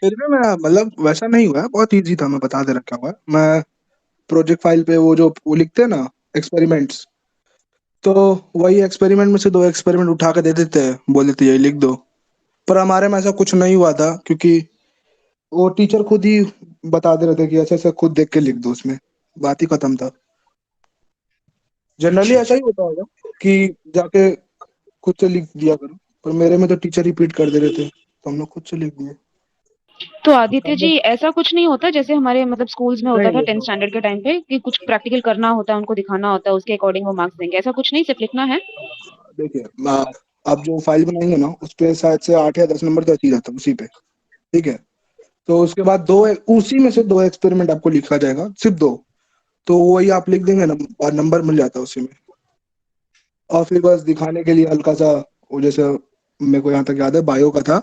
S3: फिर भी मैं मतलब वैसा नहीं हुआ, बहुत इजी था, मैं बता दे रखा हुआ। मैं प्रोजेक्ट फाइल पे वो लिखते हैं ना एक्सपेरिमेंट्स, तो वही एक्सपेरिमेंट में से 2 एक्सपेरिमेंट उठा के दे देते हैं, बोल देते यही लिख दो। पर हमारे में ऐसा कुछ नहीं हुआ था, क्योंकि वो टीचर खुद ही बता दे रहे थे कि ऐसे ऐसे खुद देख के लिख दो, उसमें बात ही खत्म था। जनरली
S1: अच्छा
S3: ऐसा ही होता होगा कि जाके खुद से लिख दिया करो, पर मेरे में तो टीचर रिपीट कर दे रहे थे तो हम लोग खुद से लिख दिए।
S10: तो आदित्य जी ऐसा कुछ नहीं होता जैसे हमारे मतलब स्कूल्स में होता
S3: नहीं
S10: था
S3: नहीं
S10: 10th स्टैंडर्ड के टाइम पे कि कुछ प्रैक्टिकल करना होता है, उनको दिखाना होता है, उसके अकॉर्डिंग वो मार्क्स देंगे, ऐसा कुछ नहीं, सिर्फ लिखना है?
S3: देखिए आप जो फाइल बनाएंगे ना उस पे शायद से 8 या 10 नंबर तो अच्छी जाता है उसी पे, ठीक है। तो उसके बाद उसी में से 2 एक्सपेरिमेंट आपको लिखा जाएगा, सिर्फ 2, तो वही आप लिख देंगे ना और नंबर मिल जाता है उसी में। और फिर बस दिखाने के लिए हल्का सा, वो जैसे मेरे को यहाँ तक याद है बायो का था,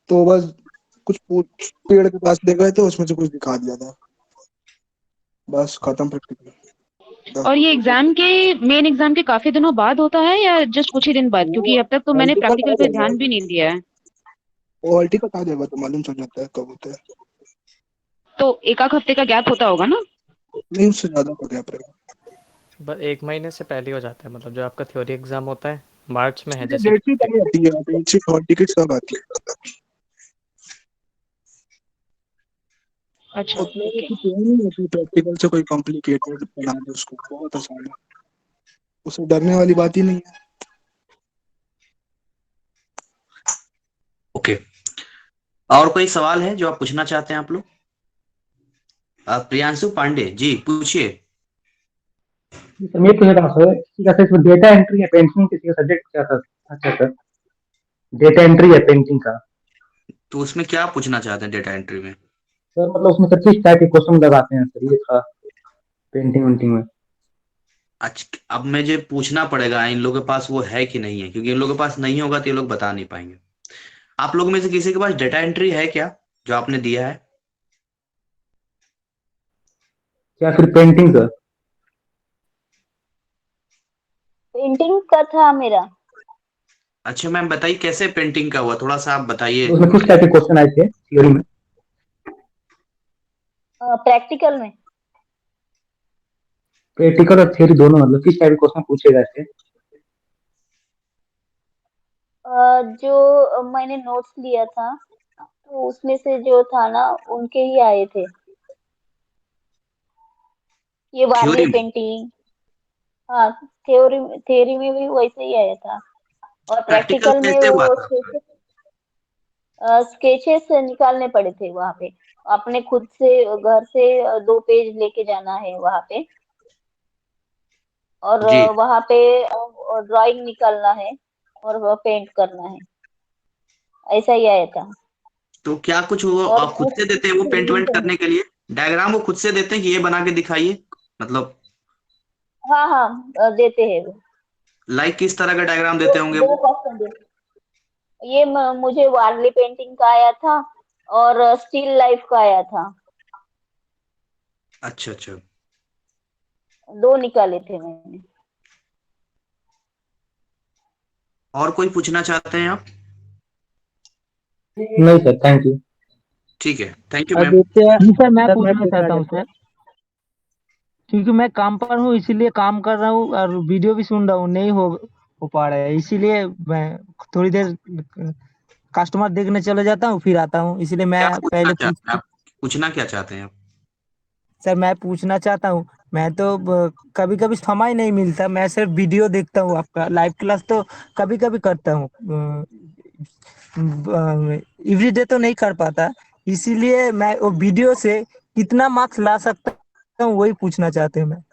S3: तो बस पेड़ के पास ले गए थे, उसमें से कुछ दिखा दिया था, बस खत्म प्रैक्टिकल।
S10: और ये एग्जाम के मेन एग्जाम के काफी दिनों बाद होता है या जस्ट कुछ ही दिन बाद? क्योंकि अब तक तो
S3: हॉल
S10: मैंने
S3: टिकट आ
S10: प्रैक्टिकल पे
S3: जाएगा,
S10: ध्यान भी नहीं दिया है।
S3: हॉल टिकट आ जाएगा तो मालूम चल जाता है कब होता है।
S10: तो एक आध हफ्ते का गैप होता होगा ना?
S3: नहीं, उससे ज्यादा का गैप रहेगा।
S11: बस 1 महीने से पहले हो जाता है, मतलब जो आपका थ्योरी एग्जाम होता है मार्च में है
S3: मुझे
S11: जैसे
S3: डेट
S11: कि।
S3: शीट आई आती है, डेट शीट हॉल टिकट सब आती है।
S10: अच्छा,
S3: उतने में
S10: ओके।
S3: कुछ नहीं होती प्रैक्टिकल से, कोई कॉम्प्लिकेटेड बना दे उसको, बहुत आसान है, उसे डरने वाली बात ही नहीं है।
S1: ओके, और कोई सवाल है जो आप पूछना चाहते हैं आप लोग? प्रियांशु पांडे जी पूछिए।
S15: सर मैं पूछ रहा हूँ सर, किसी का सर डेटा एंट्री या पेंटिंग, किसी का सब्जेक्ट क्या था? अच्छा सर, डेटा एंट्री या पेंटिंग का?
S1: तो उसमें क्या पूछना चाहते हैं डेटा एंट्री में?
S15: सर मतलब उसमें सर किस टाइप के क्वेश्चन लगाते हैं सर, ये था पेंटिंग वेंटिंग में।
S1: अच्छा, अब मुझे पूछना पड़ेगा इन लोगों के पास वो है कि नहीं है, क्योंकि इन लोगों के पास नहीं होगा तो ये लोग बता नहीं पाएंगे। आप लोगों में से किसी के पास डेटा एंट्री है क्या, जो आपने दिया है?
S15: क्या फिर पेंटिंग सर?
S7: पेंटिंग का था मेरा।
S1: अच्छा मैम, बताइए कैसे पेंटिंग का हुआ, थोड़ा सा आप बताइए।
S15: तो उसमें किस टाइप के क्वेश्चन आए थे थियोरी में?
S7: प्रैक्टिकल में।
S15: प्रैक्टिकल और थियोरी दोनों, मतलब किस टाइप के क्वेश्चन पूछे गए थे?
S7: जो मैंने नोट्स लिया था तो उसमें से जो था ना उनके ही आए थे, ये वारली
S1: थ्योरी में?
S7: पेंटिंग। हाँ, थ्योरी थ्योरी में भी वैसे ही आया था, और
S1: प्रैक्टिकल
S7: प्रैक्टिकल में
S1: कैसे हुआ
S7: वो
S1: था?
S7: स्केचेस निकालने पड़े थे वहां पे। अपने खुद से घर से 2 पेज लेके जाना है वहां पे, और
S1: जी,
S7: वहां पे ड्राइंग निकालना है और पेंट करना है, ऐसा ही आया था।
S1: तो क्या कुछ वो
S7: और
S1: आप खुद से देते हैं वो पेंट वेंट करने के लिए? डायग्राम वो खुद से देते हैं कि ये बना के दिखाइए, मतलब
S7: हाँ हाँ, देते हैं वो।
S1: लाइक किस तरह का डायग्राम
S7: दो
S1: देते होंगे
S7: दो
S1: वो?
S7: क्वेश्चन। ये मुझे वारली पेंटिंग का आया था और स्टिल लाइफ का आया था।
S1: अच्छा अच्छा।
S7: 2 निकाले थे मैंने।
S1: और कोई पूछना चाहते हैं आप?
S15: नहीं सर, थैंक यू।
S1: ठीक है, thank you ma'am.
S12: Aditya
S5: ji sir, मैं
S12: सर मैं
S5: पूछना
S12: पूछना
S5: चाहता हूँ
S12: चाहता
S5: सर,
S12: हूँ, क्योंकि मैं काम पर हूँ इसीलिए काम कर रहा हूँ और वीडियो भी सुन रहा हूँ, नहीं हो पा रहा है, इसीलिए मैं थोड़ी देर कस्टमर देखने चले जाता हूँ फिर आता हूँ, इसलिए
S1: क्या
S12: मैं
S1: पूछना
S12: पहले
S1: चाहते हैं आप? पूछना क्या चाहते हैं आप?
S12: सर मैं पूछना चाहता हूँ, मैं तो कभी कभी समय नहीं मिलता, मैं सिर्फ वीडियो देखता हूँ आपका, लाइव क्लास तो कभी कभी करता हूँ, एवरीडे तो नहीं कर पाता, इसीलिए मैं वो वीडियो से कितना मार्क्स ला सकता हूँ वही पूछना चाहते हैं मैं।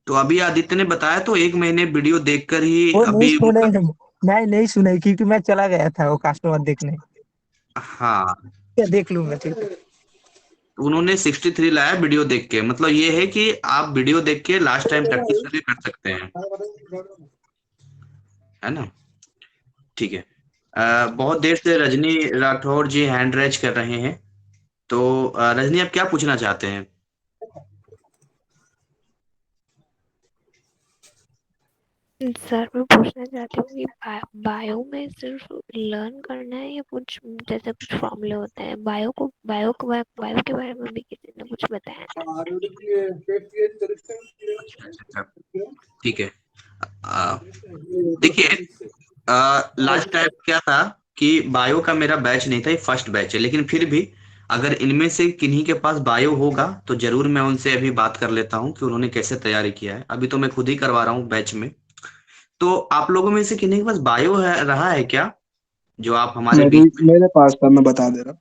S1: तो अभी आदित्य ने बताया तो 1 महीने वीडियो देखकर ही
S12: वो नहीं
S1: अभी
S12: सुने,
S1: उनका।
S12: मैं नहीं सुने क्योंकि मैं चला गया था वो कस्टमर देखने।
S1: हाँ,
S12: क्या देख लूंगा, ठीक है।
S1: उन्होंने 63 लाया वीडियो देख के, मतलब ये है कि आप वीडियो देख के लास्ट टाइम प्रैक्टिस करके कर सकते हैं, है ना? ठीक है। बहुत देर से रजनी राठौर जी हैंड रेज कर रहे हैं, तो रजनी आप क्या पूछना चाहते हैं?
S16: सर मैं पूछना चाहती हूँ कि बायो में सिर्फ लर्न करना है या कुछ जैसे कुछ फॉर्मूले होते हैं, बायो के बारे में भी किसी ने कुछ बताया
S1: अच्छा, ठीक है। देखिए, लास्ट टाइम क्या था कि बायो का मेरा बैच नहीं था, ये फर्स्ट बैच है, लेकिन फिर भी अगर इनमें से किन्हीं के पास बायो होगा तो जरूर मैं उनसे अभी बात कर लेता हूँ कि उन्होंने कैसे तैयारी किया है। अभी तो मैं खुद ही करवा रहा हूँ बैच में। तो आप लोगों में से किन्हीं के पास बायो है रहा है क्या, जो आप हमारे
S3: मेरी
S1: बीच में?
S3: मेरे पास था, मैं बता दे रहा।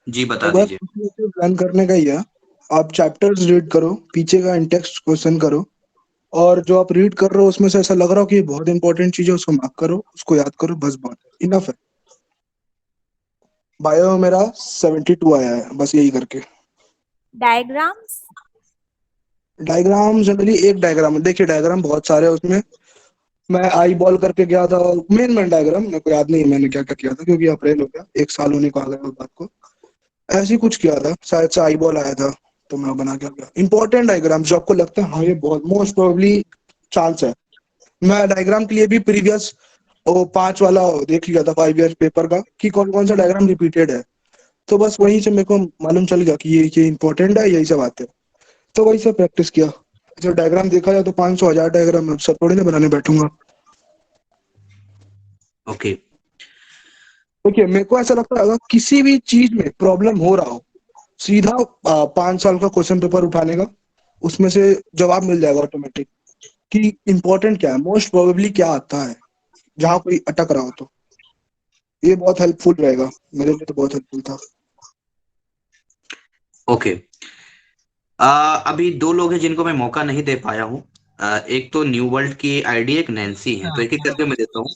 S1: जी
S3: तो
S1: बता
S3: बस
S1: दीजिए।
S3: उसमें सिर्फ रन करने का ही है। आप चैप्टर्स रीड करो, पीछे का इंटेक्स्ट क्वेश्चन करो, और जो आप रीड कर रहे हो उसमें से ऐसा लग रहा हो कि ये बहुत इंपॉर्टेंट चीज है, उसको मार्क करो, उसको याद करो, बस बहुत इनफ है। बायो मेरा 72 आया है, बस यही करके।
S17: डायग्राम्स?
S3: डायग्राम जनरली एक डायग्राम है, देखिए डायग्राम बहुत सारे हैं उसमें। मैं आई बॉल करके गया था, मेन डायग्राम मेरे को याद नहीं है मैंने क्या क्या किया था, क्योंकि अप्रैल हो गया, 1 साल होने को आ गया उस बात को। ऐसे ही कुछ किया था, शायद से आई बॉल आया था तो मैं बना के गया। इंपॉर्टेंट डायग्राम जो आपको लगता है हाँ ये बहुत मोस्ट प्रोबेबली चांस है। मैं डायग्राम के लिए भी प्रीवियस वो 5 वाला देख लिया था 5 ईयर पेपर का, कि कौन कौन सा डायग्राम रिपीटेड है। तो बस वहीं से मेरे को मालूम चल गया कि ये इंपॉर्टेंट है, यही सब आते हैं। तो वही से प्रैक्टिस किया। जब डायग्राम देखा जाए तो 500 1000 डायग्राम मैं सब थोड़ी ना बनाने बैठूंगा।
S1: ओके।
S3: देखिए मेरे को ऐसा लगता है अगर किसी भी चीज में प्रॉब्लम हो रहा हो, सीधा 5 साल का क्वेश्चन पेपर उठाने का, उसमें से जवाब मिल जाएगा ऑटोमेटिक कि इंपॉर्टेंट क्या है, मोस्ट प्रोबेबली क्या आता है, जहां कोई अटक रहा हो। तो ये बहुत हेल्पफुल रहेगा, मेरे लिए तो बहुत हेल्पफुल था।
S1: ओके। अभी 2 लोग हैं जिनको मैं मौका नहीं दे पाया हूँ। एक तो न्यू वर्ल्ड की आईडी, एक नैन्सी है, तो एक एक करके मैं देता हूँ।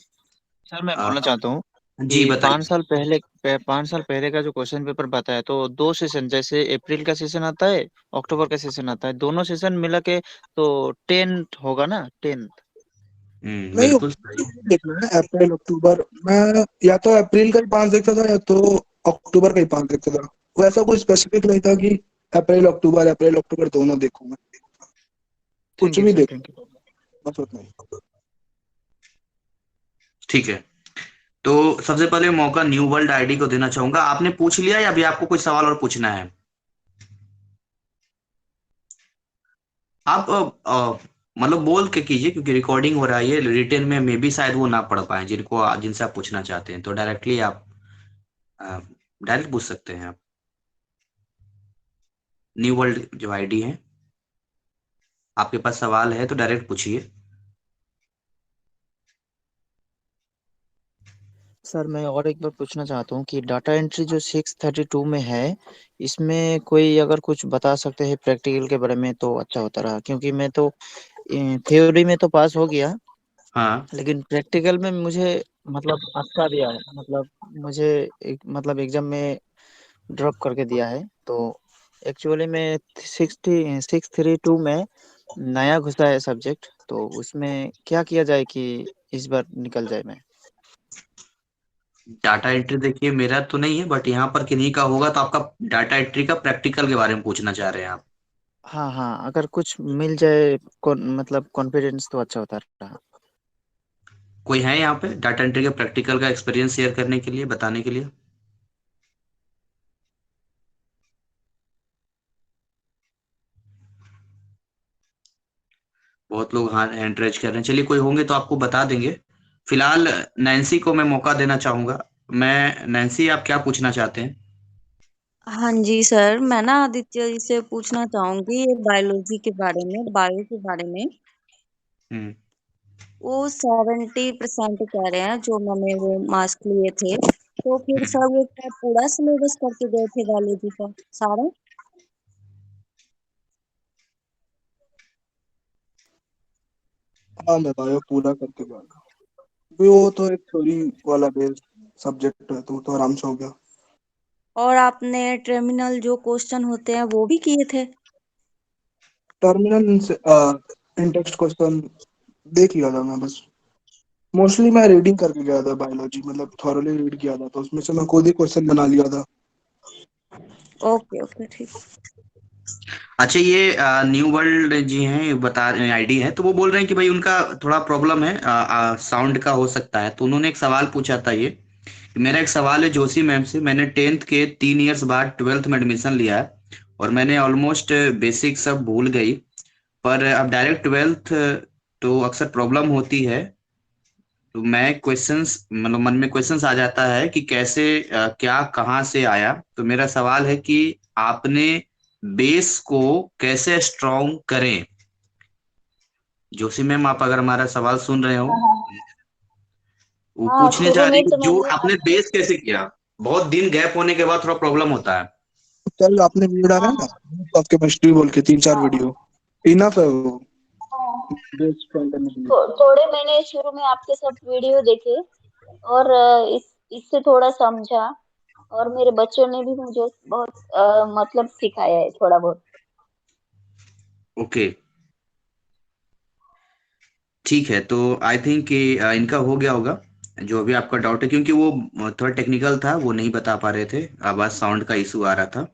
S4: सर मैं बोलना चाहता हूँ,
S1: जी
S4: कि
S1: बताइए।
S4: 5 साल पहले का जो क्वेश्चन पेपर बताया, तो 2 सेशन, जैसे अप्रैल का सेशन आता है, अक्टूबर का सेशन आता है, दोनों सेशन मिला के तो 10 होगा ना, 10।
S3: नहीं,
S1: बिल्कुल सही।
S3: देखना है अप्रैल अक्टूबर। मैं या तो अप्रैल का ही 5 देखता था या तो अक्टूबर का ही 5 देखता था। वैसा कोई स्पेसिफिक नहीं था कि अप्रैल अक्टूबर दोनों देखूंगा। कुछ
S4: थैंक यू
S3: भी
S4: सर,
S3: देख,
S4: थैंक यू।
S3: बस उतना ही।
S1: ठीक है, तो सबसे पहले मौका न्यू वर्ल्ड आईडी को देना चाहूंगा। आपने पूछ लिया या अभी आपको कोई सवाल और पूछना है? आप मतलब बोल के कीजिए, क्योंकि रिकॉर्डिंग हो रहा है, ये रिटेन में मे भी शायद वो ना पढ़ पाए जिनसे आप पूछना चाहते हैं, तो डायरेक्टली आप डायरेक्ट पूछ सकते हैं। आप न्यू वर्ल्ड जो आईडी है, आपके पास सवाल है तो डायरेक्ट पूछिए।
S4: सर मैं और एक बार पूछना चाहता हूँ कि डाटा एंट्री जो 632 में है, इसमें कोई अगर कुछ बता सकते हैं प्रैक्टिकल के बारे में तो अच्छा होता रहा, क्योंकि मैं तो थ्योरी में तो पास हो गया,
S1: हाँ,
S4: लेकिन प्रैक्टिकल में मुझे मतलब अटका दिया है, मतलब मुझे मतलब एग्जाम में ड्रॉप करके दिया है। तो एक्चुअली में 632 में नया घुसा है सब्जेक्ट, तो उसमें क्या किया जाए कि इस बार निकल जाए मैं।
S1: डाटा एंट्री देखिए मेरा तो नहीं है, बट यहाँ पर किन्हीं का होगा, तो आपका डाटा एंट्री का प्रैक्टिकल के बारे में पूछना चाह रहे हैं आप?
S4: हाँ हाँ, अगर कुछ मिल जाए मतलब कॉन्फिडेंस तो अच्छा होता रहा।
S1: कोई है यहाँ पे डाटा एंट्री के प्रैक्टिकल का एक्सपीरियंस शेयर करने के लिए, बताने के लिए? बहुत लोग हाँ हैंड रेज कर रहे हैं। चलिए, कोई होंगे तो आपको बता देंगे। फिलहाल नैन्सी को मैं मौका देना चाहूंगा। मैं नैन्सी, आप क्या पूछना चाहते हैं?
S18: हाँ जी सर, मैं ना आदित्य जी से पूछना चाहूंगी ये बायोलॉजी के बारे में, बायो के बारे में।
S1: हम्म।
S18: वो 70% कह रहे हैं जो मैंने वो मार्क्स लिए थे। तो फिर सर वो क्या पूरा सिलेबस करके गए थे बायोलॉजी का सारा?
S3: हाँ, मैं बायो पूरा करके गया था। भी वो तो एक थ्योरी वाला बेस्ड सब्जेक्ट है, तो वो तो आराम से हो गया।
S18: और आपने टर्मिनल जो क्वेश्चन होते हैं वो भी किए थे?
S3: टर्मिनल इंटेक्स्ट क्वेश्चन देख लिया था मैं बस। मोस्टली मैं रीडिंग करके गया था बायोलॉजी, मतलब थॉरली रीड किया था, तो उसमें से मैं खुद ही क्वेश्चन बना लिया था।
S18: ओके ओके ठीक।
S1: अच्छा, ये न्यू वर्ल्ड जी हैं, बता आईडी है, तो वो बोल रहे हैं कि भाई उनका थोड़ा प्रॉब्लम है, साउंड का हो सकता है, तो उन्होंने एक सवाल पूछा था। ये मेरा एक सवाल है जोशी मैम से। मैंने 10th के 3 इयर्स बाद 12th में एडमिशन लिया है, और मैंने ऑलमोस्ट बेसिक सब भूल गई, पर अब डायरेक्ट 12th तो अक्सर प्रॉब्लम होती है। तो मैं क्वेश्चंस, मतलब मन में क्वेश्चंस आ जाता है कि कैसे क्या कहाँ से आया। तो मेरा सवाल है कि आपने बेस को कैसे स्ट्रॉन्ग करें। जोशी मैम, आप अगर हमारा सवाल सुन रहे हो,
S7: हाँ हाँ।
S1: वो
S7: हाँ,
S1: पूछने
S7: शुरू
S1: जा रही
S7: में
S1: है
S7: तो
S1: कि जो
S7: मैंने
S1: आपने बेस कैसे किया। बहुत दिन गैप होने के बाद थोड़ा प्रॉब्लम होता है।
S3: कल आपने वीडियो डाला है
S7: हाँ
S3: ना, आपके केमिस्ट्री बोल के 3-4
S7: हाँ
S3: वीडियो इनफ है वो
S7: हाँ,
S3: बेस ट्राई करने के लिए।
S7: थोड़े मैंने शुरू में आपके सब वीडियो देखे, और इससे थोड़ा समझा, और मेरे बच्चों ने भी मुझे बहुत मतलब सिखाया है थोड़ा बहुत।
S1: ओके, ठीक है, तो आई थिंक कि इनका हो गया होगा जो अभी आपका डाउट है, क्योंकि वो थोड़ा टेक्निकल था, वो नहीं बता पा रहे थे, आवाज साउंड का इशू आ रहा था।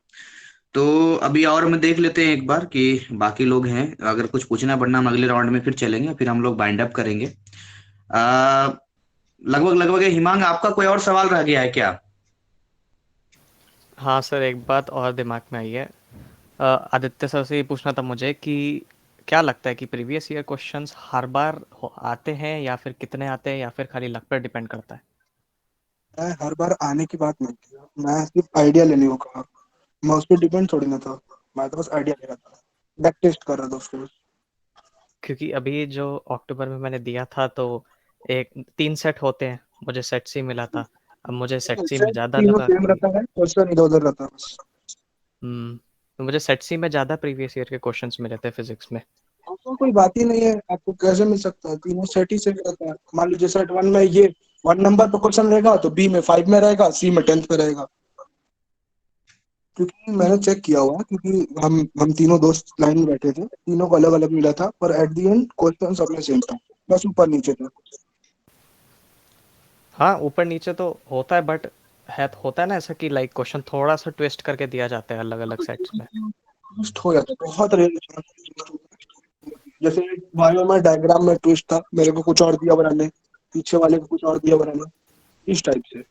S1: तो अभी और में देख लेते हैं एक बार कि बाकी लोग हैं, अगर कुछ पूछना पड़ना हम अगले राउंड में फिर चलेंगे, फिर हम लोग बाइंड अप करेंगे। आ, लगभग लगभग हिमांग, आपका कोई और सवाल रह गया है क्या?
S11: हाँ सर, एक बात और दिमाग में आई है। आदित्य सर से ये पूछना था मुझे कि क्या लगता है कि प्रीवियस ईयर क्वेश्चंस हर बार आते हैं, या फिर कितने आते हैं, या फिर खाली लक पर डिपेंड करता है?
S3: मैं हर बार आने की बात नहीं किया, मैं सिर्फ आइडिया लेने को कहा। मैं उस पर डिपेंड थोड़ी ना था, मैं तो बस आइडिया ले रहा था, बैक टेस्ट कर रहा था उसको बस।
S11: क्योंकि अभी जो अक्टूबर में मैंने दिया था, तो एक 3 सेट होते हैं, मुझे सेट सी मिला था। अब मुझे सेट सी में
S3: सेट
S11: ज़्यादा
S3: तीनों
S11: लगा
S3: सेम
S11: कि
S3: रहता है, क्वेश्चन इधर उधर रहता है बस।
S11: तो मुझे सेट सी में ज़्यादा प्रीवियस ईयर के क्वेश्चंस मिले थे फिजिक्स में।
S3: तो कोई बात ही नहीं है, आपको कैसे मिल सकता है, तीनों सेट ही सेट रहता है। मान लीजिए सेट 1 में ये 1 नंबर पे क्वेश्चन रहेगा तो बी में 5 में रहेगा, सी में 10th पे रहेगा। क्योंकि मैंने चेक किया हुआ है, क्योंकि हम तीनों दोस्त लाइन में बैठे थे, तीनों को अलग अलग मिला था, पर एट द एंड क्वेश्चन सब में सेम था, बस ऊपर नीचे था।
S11: हाँ, ऊपर नीचे तो होता है, बट होता है ना ऐसा कि लाइक क्वेश्चन थोड़ा सा ट्विस्ट करके दिया जाता है अलग अलग सेट्स में।
S3: ट्विस्ट हो जाता है, बहुत रेयर। जैसे बायो में डायग्राम में ट्विस्ट था, मेरे को कुछ और दिया बनाने, पीछे वाले को कुछ और दिया बनाने, इस टाइप से।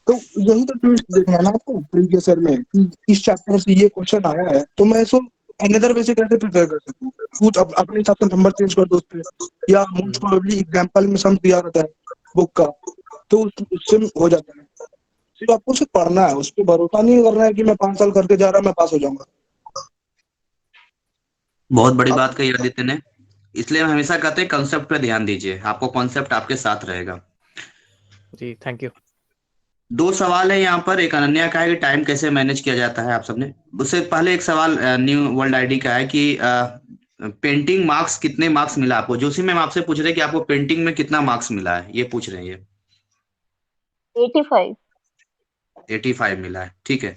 S3: तो यही तो ट्विस्ट देखना है ना आपको प्रीवियस ईयर में, कि इस चैप्टर से ये क्वेश्चन आया है, तो मैं इसको अनदर वे से कैसे प्रिपेयर कर सकूं। कुछ अपने हिसाब से नंबर चेंज कर दो उस पे, या मोस्ट प्रोबेबली एग्जांपल में सम दिया रहता है बुक का, तो उससे हो जाता है। सिर्फ आपको उसे पढ़ना है, उस पर भरोसा नहीं करना है कि मैं 5 साल करके जा रहा, मैं पास हो जाऊंगा।
S1: बहुत बड़ी बात कही आदित्य ने, इसलिए हम हमेशा कहते हैं कॉन्सेप्ट पे ध्यान दीजिए, आपको कॉन्सेप्ट आपके साथ रहेगा।
S11: जी, थैंक यू।
S1: 2 सवाल है यहाँ पर। एक अनन्या का है कि टाइम कैसे मैनेज किया जाता है आप सबने। उससे पहले एक सवाल न्यू वर्ल्ड आईडी का है कि पेंटिंग मार्क्स कितने मार्क्स मिला आपको। जोशी मैम आपसे पूछ रहे हैं कि आपको पेंटिंग में कितना मार्क्स मिला है, ये पूछ रहे हैं। ये
S7: 85
S1: 85 मिला है, ठीक है।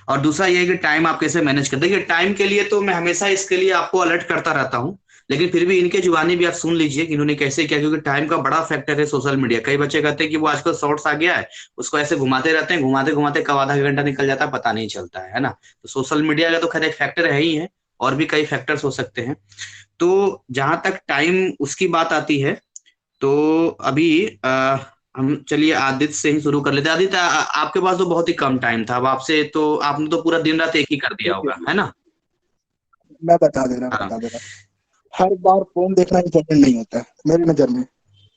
S1: और दूसरा ये है कि टाइम आप कैसे मैनेज करते हैं। देखिए टाइम के लिए तो मैं हमेशा इसके लिए आपको अलर्ट करता रहता हूँ, लेकिन फिर भी इनके जुबानी भी आप सुन लीजिए कि इन्होंने कैसे किया, क्योंकि टाइम का बड़ा फैक्टर है सोशल मीडिया। कई बच्चे कहते हैं कि वो आजकल शॉर्ट्स आ गया है, उसको ऐसे घुमाते रहते हैं, घुमाते घुमाते कब आधा घंटा निकल जाता है पता नहीं चलता है ना। तो सोशल मीडिया का तो खैर एक फैक्टर है ही है, और भी कई फैक्टर्स हो सकते हैं। तो जहां तक टाइम उसकी बात आती है, तो अभी हम चलिए आदित्य से ही शुरू कर लेते हैं। आदित्य आपके पास तो बहुत ही कम टाइम था, अब आपसे तो आपने तो पूरा दिन रात एक ही कर दिया होगा, है ना।
S3: मैं बता दे रहा हर बार फोन देखना इंपॉर्टेंट नहीं होता है मेरी नजर में,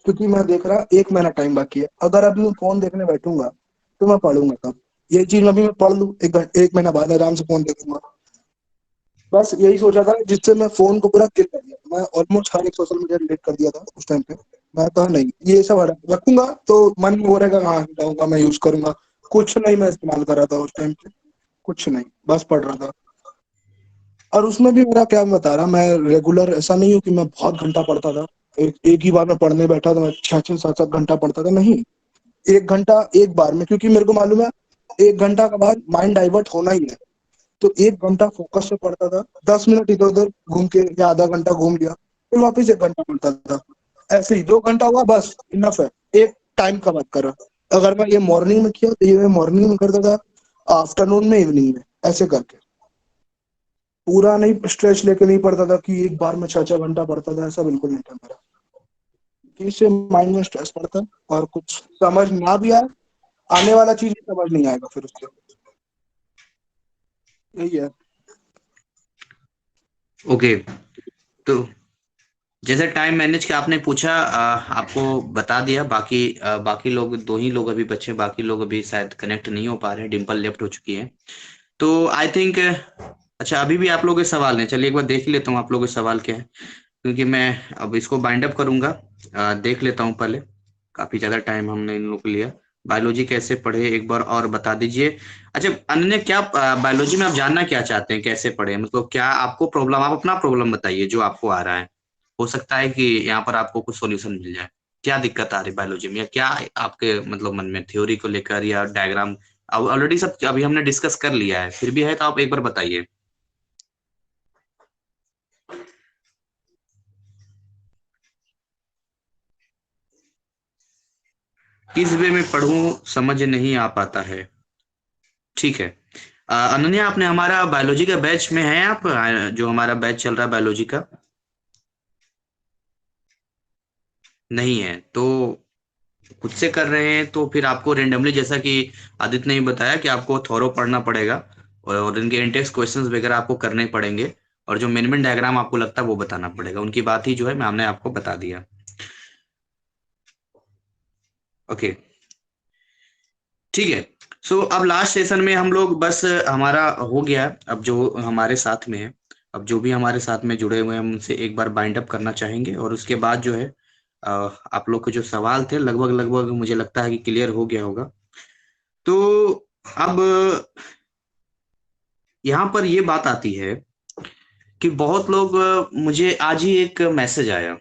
S3: क्योंकि मैं देख रहा 1 महीना टाइम बाकी है। अगर अभी मैं फोन देखने बैठूंगा तो मैं पढ़ूंगा कब। ये चीज अभी मैं पढ़ लूं, 1 महीना बाद आराम से फोन देखूंगा। बस यही सोचा था, जिससे मैं फोन को पूरा किल कर दिया। मैं ऑलमोस्ट हर एक सोशल मीडिया डिलीट कर दिया था उस टाइम पे। मैं कहा नहीं, ये सब रखूंगा तो मन में वो रहेगा, हाँ हटाऊंगा, मैं यूज करूंगा। कुछ नहीं मैं इस्तेमाल कर रहा था उस टाइम पे, कुछ नहीं, बस पढ़ रहा था। और उसमें भी मेरा क्या बता रहा, मैं रेगुलर ऐसा नहीं हूँ कि मैं बहुत घंटा पढ़ता था। एक ही बार में पढ़ने बैठा था मैं 6-6 7-7 घंटा पढ़ता था, नहीं। 1 घंटा एक बार में, क्योंकि मेरे को मालूम है 1 घंटा के बाद माइंड डाइवर्ट होना ही है। तो 1 घंटा फोकस से पढ़ता था, 10 मिनट इधर उधर घूम के या आधा घंटा घूम लिया, फिर वापस 1 घंटा पढ़ता था। ऐसे ही 2 घंटा हुआ, बस इनफ है। एक टाइम का बात कर रहा, अगर मैं ये मॉर्निंग में किया तो ये मैं मॉर्निंग में करता था, आफ्टरनून में, इवनिंग में, ऐसे करके। पूरा नहीं स्ट्रेच लेके नहीं पढ़ता था कि एक बार में 6-6 घंटा पढ़ता था, ऐसा बिल्कुल नहीं था मेरा। इससे माइंड में स्ट्रेस पड़ता है, और कुछ समझ ना भी आए, आने वाला चीज समझ नहीं आएगा फिर उससे। यही है।
S1: ओके, तो जैसे टाइम मैनेज के आपने पूछा, आपको बता दिया। बाकी लोग 2 ही लोग अभी बचे, बाकी लोग अभी शायद कनेक्ट नहीं हो पा रहे हैं, डिम्पल लेफ्ट हो चुकी है। तो आई थिंक अच्छा अभी भी आप लोगों के सवाल हैं, चलिए एक बार देख लेता हूँ आप लोगों के सवाल क्या है, क्योंकि मैं अब इसको बाइंड अप करूंगा। देख लेता हूँ पहले, काफी ज्यादा टाइम हमने इन लोगों को लिया। बायोलॉजी कैसे पढ़े एक बार और बता दीजिए। अच्छा अनन्या, क्या बायोलॉजी में आप जानना क्या चाहते हैं, कैसे पढ़े, मतलब क्या आपको प्रॉब्लम, आप अपना प्रॉब्लम बताइए जो आपको आ रहा है। हो सकता है कि यहाँ पर आपको कुछ सॉल्यूशन मिल जाए। क्या दिक्कत आ रही है बायोलॉजी में, या क्या आपके मतलब मन में थ्योरी को लेकर या डायग्राम। अब ऑलरेडी सब अभी हमने डिस्कस कर लिया है, फिर भी है तो आप एक बार बताइए। किस वे में पढ़ूं समझ नहीं आ पाता है। ठीक है, अनन्या आपने हमारा बायोलॉजी का बैच में है आप, जो हमारा बैच चल रहा है बायोलॉजी का, नहीं है तो खुद से कर रहे हैं, तो फिर आपको रेंडमली, जैसा कि आदित्य ने ही बताया कि आपको थोरो पढ़ना पड़ेगा, और इनके इंटेक्स क्वेश्चंस वगैरह आपको करने पड़ेंगे, और जो मेन डायग्राम आपको लगता है वो बताना पड़ेगा। उनकी बात ही जो है मैम ने आपको बता दिया। ओके ठीक है। सो अब लास्ट सेशन में हम लोग बस हमारा हो गया। अब जो हमारे साथ में है, अब जो भी हमारे साथ में जुड़े हुए हैं, हम उनसे एक बार बाइंड अप करना चाहेंगे, और उसके बाद जो है आप लोग के जो सवाल थे लगभग लगभग मुझे लगता है कि क्लियर हो गया होगा। तो अब यहाँ पर ये बात आती है कि बहुत लोग, मुझे आज ही एक मैसेज आया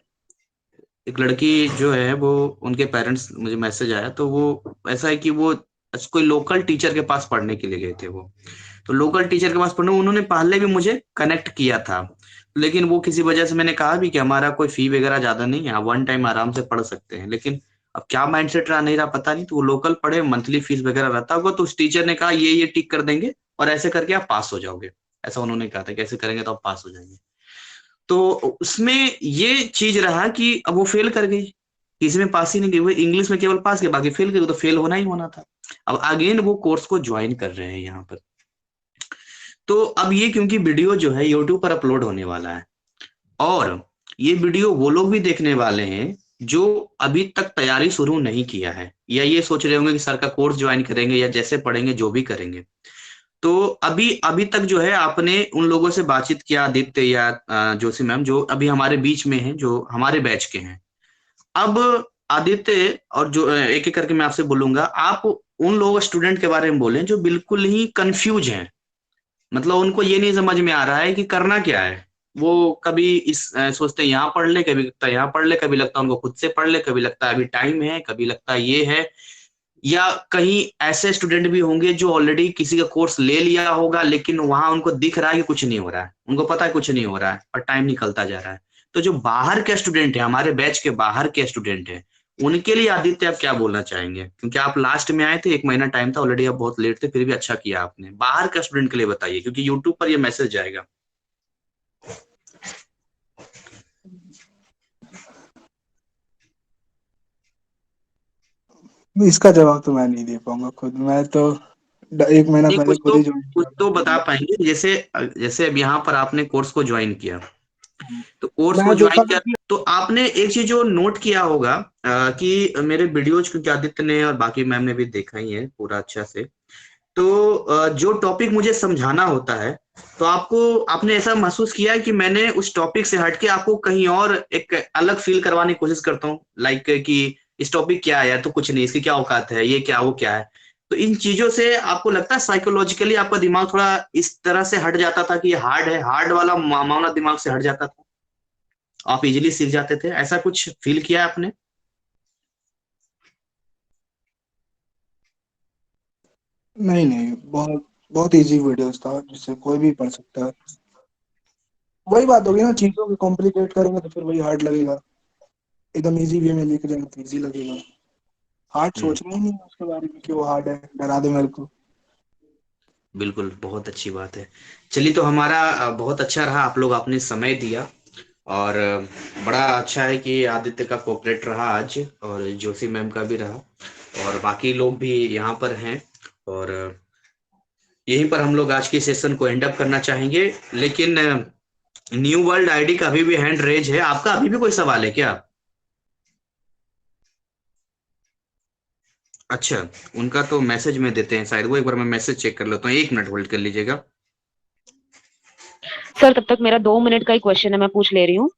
S1: एक लड़की जो है वो, उनके पेरेंट्स, मुझे मैसेज आया तो वो ऐसा है कि वो कोई लोकल टीचर के पास पढ़ने के लिए गए थे वो। तो लोकल टीचर के पास पढ़ने उन्होंने पहले भी मुझे कनेक्ट किया था, लेकिन वो किसी वजह से, मैंने कहा भी कि हमारा कोई फी वगैरह ज्यादा नहीं है, आप वन टाइम आराम से पढ़ सकते हैं, लेकिन अब क्या माइंडसेट रहा नहीं रहा पता नहीं, तो वो लोकल पढ़े, मंथली फीस वगैरह रहता होगा, तो उस टीचर ने कहा ये टिक कर देंगे और ऐसे करके आप पास हो जाओगे, ऐसा उन्होंने कहा था कि ऐसे करेंगे तो आप पास हो जाएंगे। तो उसमें ये चीज रहा कि अब वो फेल कर गई, इसमें पास ही नहीं गई, वो इंग्लिश में केवल पास के, बाकी फेल कर गई, तो फेल होना ही होना था। अब अगेन वो कोर्स को ज्वाइन कर रहे हैं यहाँ पर। तो अब ये क्योंकि वीडियो जो है यूट्यूब पर अपलोड होने वाला है, और ये वीडियो वो लोग भी देखने वाले हैं जो अभी तक तैयारी शुरू नहीं किया है, या ये सोच रहे होंगे कि सर का कोर्स ज्वाइन करेंगे या जैसे पढ़ेंगे जो भी करेंगे। तो अभी तक जो है आपने उन लोगों से बातचीत किया, आदित्य या जोशी मैम, जो अभी हमारे बीच में हैं, जो हमारे बैच के हैं। अब आदित्य और जो एक एक करके मैं आपसे बोलूंगा, आप उन लोगों स्टूडेंट के बारे में बोलें जो बिल्कुल ही कंफ्यूज हैं, मतलब उनको ये नहीं समझ में आ रहा है कि करना क्या है। वो कभी सोचते हैं यहाँ पढ़ ले, कभी लगता है यहाँ पढ़ ले, कभी लगता है उनको खुद से पढ़ ले, कभी लगता है अभी टाइम है, कभी लगता है ये है। या कहीं ऐसे स्टूडेंट भी होंगे जो ऑलरेडी किसी का कोर्स ले लिया होगा, लेकिन वहां उनको दिख रहा है कि कुछ नहीं हो रहा है, उनको पता है कुछ नहीं हो रहा है, और टाइम निकलता जा रहा है। तो जो बाहर के स्टूडेंट है, हमारे बैच के बाहर के स्टूडेंट है, उनके लिए आदित्य आप क्या बोलना चाहेंगे? क्योंकि आप लास्ट में आए थे, 1 महीना टाइम था ऑलरेडी, आप बहुत लेट थे, फिर भी अच्छा किया आपने। बाहर का स्टूडेंट के लिए बताइए, क्योंकि यूट्यूब पर ये मैसेज जाएगा।
S3: इसका जवाब तो मैं नहीं दे पाऊंगा खुद, मैं तो 1 महीना
S1: नहीं,
S3: पहले खुद ही ज्वाइन
S1: कुछ तो बता पाएंगे। जैसे जैसे अब यहाँ पर आपने कोर्स को ज्वाइन किया, तो कोर्स को
S3: मैं देखा
S1: ज्वाइन किया तो आपने एक चीज जो नोट किया होगा कि मेरे वीडियोज, क्योंकि आदित्य ने और बाकी मैम ने भी देखा ही है पूरा अच्छा से, तो जो टॉपिक मुझे समझाना होता है, तो आपने ऐसा महसूस किया है कि मैंने उस टॉपिक से हटके आपको कहीं और एक अलग फील करवाने की कोशिश करता हूँ, लाइक कि इस टॉपिक क्या है, तो कुछ नहीं, इसकी क्या औकात है, ये क्या वो क्या है। तो इन चीजों से आपको लगता है साइकोलॉजिकली आपका दिमाग थोड़ा इस तरह से हट जाता था कि ये हार्ड है, हार्ड वाला मामला दिमाग से हट जाता था, आप इजीली सीख जाते थे, ऐसा कुछ फील किया है आपने?
S3: नहीं नहीं, बहुत बहुत इजी वीडियोस था जिससे कोई भी पढ़ सकता है। वही बात होगी ना, चीजों को कॉम्प्लिकेट करेंगे तो फिर वही हार्ड लगेगा, एकदम इजी वे में लेके जाएंगे तो इजी लगेगा। हार्ड सोचना ही नहीं है उसके बारे में कि वो हार्ड है, डरा दे मेरे को।
S1: बिल्कुल, बहुत अच्छी बात है। चलिए, तो हमारा बहुत अच्छा रहा, आप लोग आपने समय दिया, और बड़ा अच्छा है कि आदित्य का कोऑपरेट रहा आज, और जोशी मैम का भी रहा, और बाकी लोग भी यहाँ पर हैं, और यहीं पर हम लोग आज के सेशन को एंड अप करना चाहेंगे। लेकिन न्यू वर्ल्ड आईडी का अभी भी हैंड रेज है, आपका अभी भी कोई सवाल है क्या? अच्छा, उनका तो मैसेज में देते हैं शायद, वो एक बार मैं मैसेज चेक कर लेता हूँ, 1 मिनट होल्ड कर लीजिएगा।
S10: सर तब तक मेरा 2 मिनट का ही क्वेश्चन है, मैं पूछ ले रही हूँ।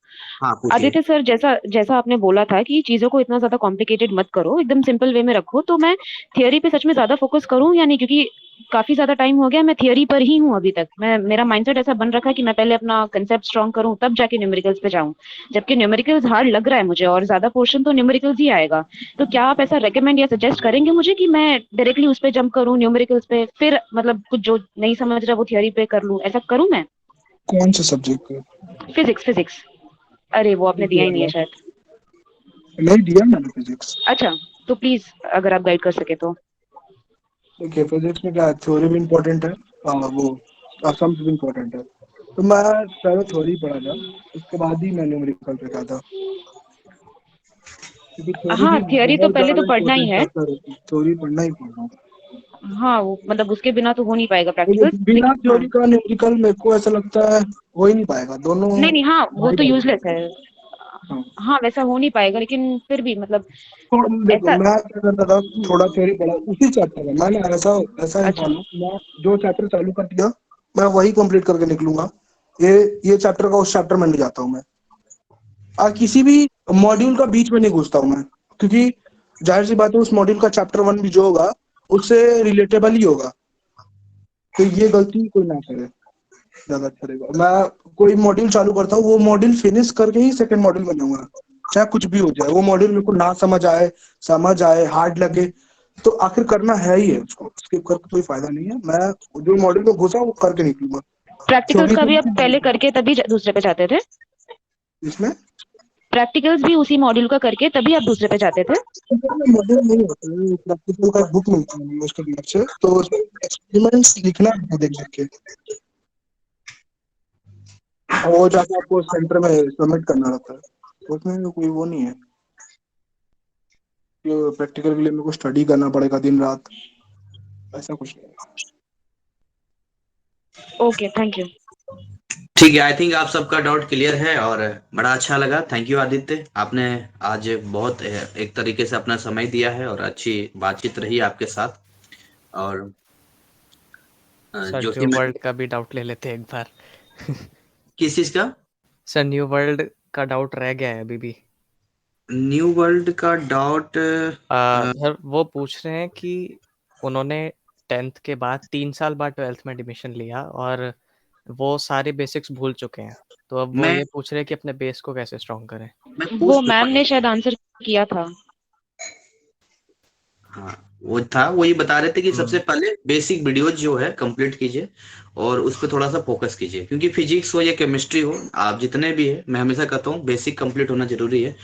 S1: हाँ, पूछिए।
S10: आदित्य सर, जैसा आपने बोला था कि चीजों को इतना ज्यादा कॉम्प्लिकेटेड मत करो, एकदम सिंपल वे में रखो, तो मैं थियरी पे सच में ज्यादा फोकस करूं या नहीं? क्योंकि काफी ज्यादा टाइम हो गया, मैं थियरी पर ही हूँ अभी तक। मेरा माइंडसेट ऐसा बन रखा है कि मैं पहले अपना कंसेप्ट स्ट्रॉन्ग करूं, तब जाके न्यूमेरिकल्स पे जाऊं, जबकि न्यूमेरिकल्स हार्ड लग रहा है मुझे, और ज्यादा पोर्शन तो न्यूमेरिकल्स ही आएगा। तो क्या आप ऐसा रेकमेंड या सजेस्ट करेंगे मुझे कि मैं डायरेक्टली उस पे जंप करूं, न्यूमेरिकल्स पे, फिर मतलब कुछ जो नहीं समझ रहा वो थियरी पे कर लूं, ऐसा करूं मैं?
S3: कौन से सब्जेक्ट का?
S10: फिजिक्स। अरे वो आपने दिया ही नहीं है शायद।
S3: नहीं दिया मैंने फिजिक्स।
S10: अच्छा, तो प्लीज अगर आप गाइड कर सके तो।
S3: देखिए, फिजिक्स में क्या थ्योरी भी इम्पोर्टेंट है, वो असम्स भी इम्पोर्टेंट है, तो मैं पहले थ्योरी पढ़ा था, उसके बाद ही मैं न्यूमेरिकल पे गया था, क्योंकि
S10: हाँ, थियरी तो पहले तो पढ़ना ही है।
S3: थ्योरी पढ़ना ही पड़ना।
S10: हाँ, वो मतलब उसके बिना तो हो नहीं पाएगा प्रैक्टिकल।
S3: बिना थ्योरी का न्यूमेरिकल मेरे को ऐसा लगता है हो ही नहीं पाएगा, दोनों।
S10: नहीं, हाँ वो तो यूजलेस है। हाँ, वैसा हो नहीं पाएगा, लेकिन फिर भी मतलब
S3: देखो, मैं क्या करता था, थोड़ा थ्योरी पढ़ा उसी चैप्टर में, मैंने ऐसा ही फॉलो, मैं जो चैप्टर चालू कर दिया मैं वही कंप्लीट करके निकलूंगा, ये चैप्टर का उस चैप्टर में नहीं जाता हूँ मैं, और किसी भी मॉड्यूल का बीच में नहीं घुसता हूँ मैं, क्योंकि जाहिर सी बात है उस मॉड्यूल का चैप्टर 1 भी जो होगा उससे रिलेटेबल ही होगा, तो ये गलती कोई ना करे, ज्यादा अच्छा रहेगा। मैं कोई मॉड्यूल चालू करता हूँ, वो मॉड्यूल फिनिश करके ही सेकंड मॉड्यूल बनाऊंगा, चाहे कुछ भी हो जाए, वो मॉड्यूल मेरे को ना समझ आए, हार्ड लगे, तो आखिर करना है ही है उसको, स्किप करके कोई फायदा नहीं है। मैं जो मॉड्यूल में घुसा वो करके निकलूंगा।
S10: प्रैक्टिकल्स का भी आप पहले
S3: क्योंकि
S10: करके तभी दूसरे पे जाते थे?
S3: इसमें
S10: प्रैक्टिकल्स भी उसी मॉड्यूल का करके तभी आप दूसरे पे जाते थे?
S3: मॉड्यूल नहीं होता है, प्रैक्टिकल का बुक मिलती है उसके अंदर से, तो उसमें एक्सपेरिमेंट्स लिखना है देख देख के, और वो जाके आपको सेंटर में सबमिट करना रहता है। तो उसमें कोई वो नहीं है कि प्रैक्टिकल के लिए मेरे को स्टडी करना पड़ेगा दिन रात, ऐसा कुछ नहीं है।
S10: Okay, thank you.
S1: ठीक है, आई थिंक आप सबका डाउट क्लियर है और बड़ा अच्छा लगा। थैंक यू आदित्य, आपने आज बहुत एक तरीके से अपना समय दिया है और अच्छी बातचीत रही आपके साथ। और
S11: सर
S1: जो
S11: न्यू वर्ल्ड का भी डाउट ले लेते हैं एक बार।
S1: किस चीज का?
S11: सर न्यू वर्ल्ड का डाउट रह गया है अभी भी।
S1: न्यू वर्ल्ड का डाउट
S11: सर वो पूछ रहे हैं कि उन्होंने 10th के बाद 3 साल बाद 12th में एडमिशन लिया और वो सारे बेसिक्स भूल चुके हैं, तो अब वो
S1: मैं
S11: ये पूछ रहे हैं कि अपने बेस को कैसे स्ट्रॉन्ग करें।
S10: वो मैम ने शायद आंसर किया था।
S1: हाँ, वो था, वही बता रहे थे कि सबसे पहले बेसिक वीडियो जो है कंप्लीट कीजिए और उस पर थोड़ा सा फोकस कीजिए, क्योंकि फिजिक्स हो या केमिस्ट्री हो, आप जितने भी है, मैं हमेशा कहता हूँ बेसिक कंप्लीट होना जरूरी है।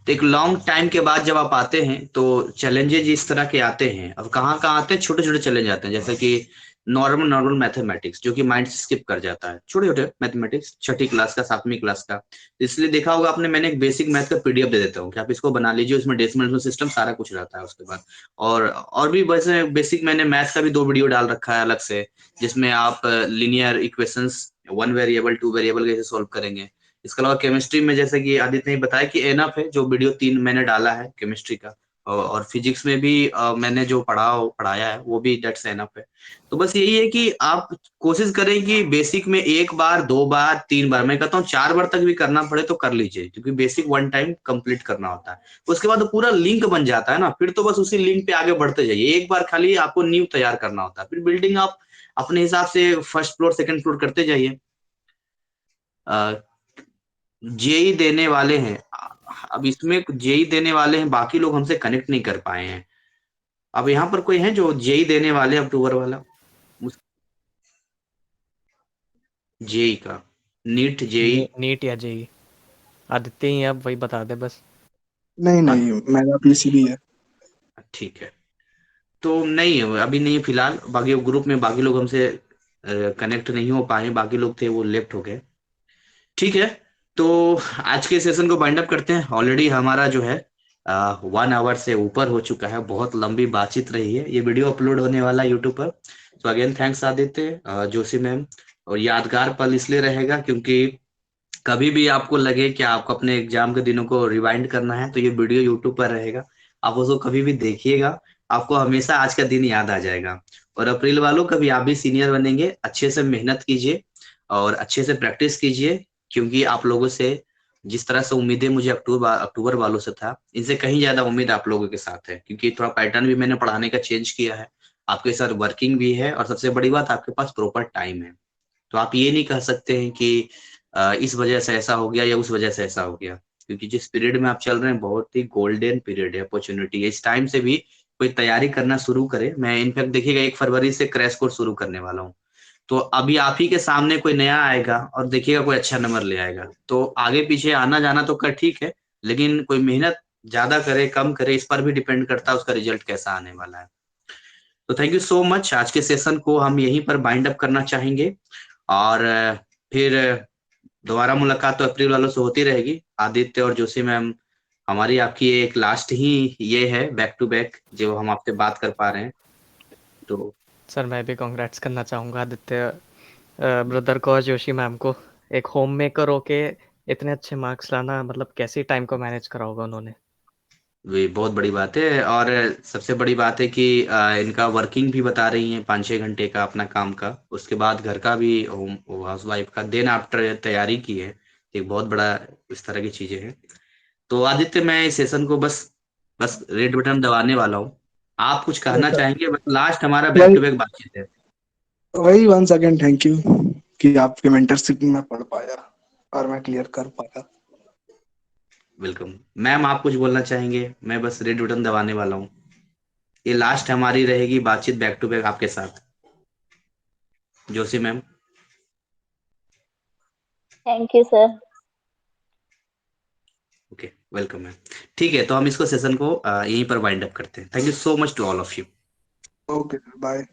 S1: तो एक लॉन्ग टाइम के बाद जब आप आते हैं तो चैलेंजेज इस तरह के आते हैं। अब कहाँ कहाँ आते हैं? छोटे छोटे चैलेंज आते हैं, जैसे कि नॉर्मल मैथमेटिक्स, जो कि माइंड से स्किप कर जाता है, छोटे छोटे मैथमेटिक्स, छठी क्लास का, 7वीं क्लास का। इसलिए देखा होगा आपने, मैंने एक बेसिक मैथ का पीडीएफ दे देता हूँ कि आप इसको बना लीजिए, उसमें डेसिमल सिस्टम सारा कुछ रहता है उसके बाद। और भी वैसे बेसिक मैंने मैथ का भी 2 वीडियो डाल रखा है अलग से, जिसमें आप लीनियर इक्वेशंस 1 वेरिएबल 2 वेरिएबल कैसे सॉल्व करेंगे। इसके अलावा केमिस्ट्री में जैसे कि आदित्य ने बताया कि एनफ है, जो वीडियो 3 मैंने डाला है केमिस्ट्री का, और फिजिक्स में भी मैंने जो पढ़ाया है वो भी दैट्स एनफ है। तो बस यही है कि आप कोशिश करें कि बेसिक में 1 बार 2 बार 3 बार, मैं कहता हूँ 4 बार तक भी करना पड़े तो कर लीजिए, क्योंकि बेसिक 1 टाइम कंप्लीट करना होता है। उसके बाद पूरा लिंक बन जाता है ना, फिर तो बस उसी लिंक पे आगे बढ़ते जाइए। एक बार खाली आपको नींव तैयार करना होता है, फिर बिल्डिंग आप अपने हिसाब से फर्स्ट फ्लोर सेकंड फ्लोर करते जाइए। जेई देने वाले हैं, अब इसमें जेई देने वाले हैं, बाकी लोग हमसे कनेक्ट नहीं कर पाए हैं। अब यहाँ पर कोई है जो जेई देने वाले, अक्टूबर वाला जेई का, नीट जेई?
S11: नीट या जेई? आदित्य ही अब वही बता दे बस।
S3: नहीं मेरा पीसीबी है।
S1: ठीक है, तो नहीं है अभी, नहीं है फिलहाल। बाकी ग्रुप में बाकी लोग हमसे कनेक्ट नहीं हो पाए, बाकी लोग थे वो लेफ्ट हो गए। ठीक है, तो आज के सेशन को बाइंड अप करते हैं। ऑलरेडी हमारा जो है 1 आवर से ऊपर हो चुका है, बहुत लंबी बातचीत रही है। ये वीडियो अपलोड होने वाला है यूट्यूब पर। तो again thanks Aditya, Joshi ma'am. और यादगार पल इसलिए रहेगा क्योंकि कभी भी आपको लगे कि आपको अपने एग्जाम के दिनों को रिवाइंड करना है, तो ये वीडियो यूट्यूब पर रहेगा, आप उसको कभी भी देखिएगा, आपको हमेशा आज का दिन याद आ जाएगा। और अप्रैल वालों, कभी आप भी सीनियर बनेंगे, अच्छे से मेहनत कीजिए और अच्छे से प्रैक्टिस कीजिए, क्योंकि आप लोगों से जिस तरह से उम्मीदें मुझे अक्टूबर वालों से था, इनसे कहीं ज्यादा उम्मीद आप लोगों के साथ है, क्योंकि थोड़ा पैटर्न भी मैंने पढ़ाने का चेंज किया है, आपके साथ वर्किंग भी है, और सबसे बड़ी बात, आपके पास प्रॉपर टाइम है। तो आप ये नहीं कह सकते हैं कि इस वजह से ऐसा हो गया या उस वजह से ऐसा हो गया, क्योंकि जिस पीरियड में आप चल रहे हैं बहुत ही गोल्डन पीरियड है, अपॉर्चुनिटी है। इस टाइम से भी कोई तैयारी करना शुरू करे। मैं इनफैक्ट देखिएगा 1 फरवरी से क्रैश कोर्स शुरू करने वाला हूँ, तो अभी आप ही के सामने कोई नया आएगा और देखिएगा कोई अच्छा नंबर ले आएगा, तो आगे पीछे आना जाना तो कर ठीक है, लेकिन कोई मेहनत ज्यादा करे कम करे, इस पर भी डिपेंड करता है उसका रिजल्ट कैसा आने वाला है। तो थैंक यू सो मच। आज के सेशन को हम यहीं पर बाइंड अप करना चाहेंगे, और फिर दोबारा मुलाकात तो अप्रैल वालों से होती रहेगी। आदित्य और जोशी मैम, हमारी आपकी एक लास्ट ही ये है बैक टू बैक जो हम आपसे बात कर पा रहे हैं। तो
S11: सर मैं भी कांग्रेट्स करना चाहूँगा आदित्य ब्रदर को और जोशी मैम को। एक होम मेकर होके इतने अच्छे मार्क्स लाना, मतलब कैसे टाइम को मैनेज करा होगा उन्होंने।
S1: वे बहुत बड़ी बात है, और सबसे बड़ी बात है कि इनका वर्किंग भी बता रही हैं 5-6 घंटे का अपना काम का, उसके बाद घर का भी, होम हाउस वाइफ का, देन आफ्टर तैयारी की है, एक बहुत बड़ा इस तरह की चीजें हैं। तो आदित्य, मैं इस सेशन को बस रेड बटन दबाने वाला हूँ। आप कुछ कहना चाहेंगे? बस लास्ट हमारा बैक टू बैक बातचीत है।
S3: वही वंस अगेन थैंक यू कि आपके मेंटरशिप में मैं पढ़ पाया और मैं क्लियर कर पाया।
S1: वेलकम। मैम आप कुछ बोलना चाहेंगे? मैं बस रेड बटन दबाने वाला हूँ। ये लास्ट हमारी रहेगी बातचीत बैक टू बैक आपके साथ। Joshi ma'am.
S7: Thank you sir.
S1: Okay, welcome ma'am. ठीक है, तो हम इसको सेशन को यहीं पर वाइंड अप करते हैं। Thank you so much to all of you.
S3: Okay, bye.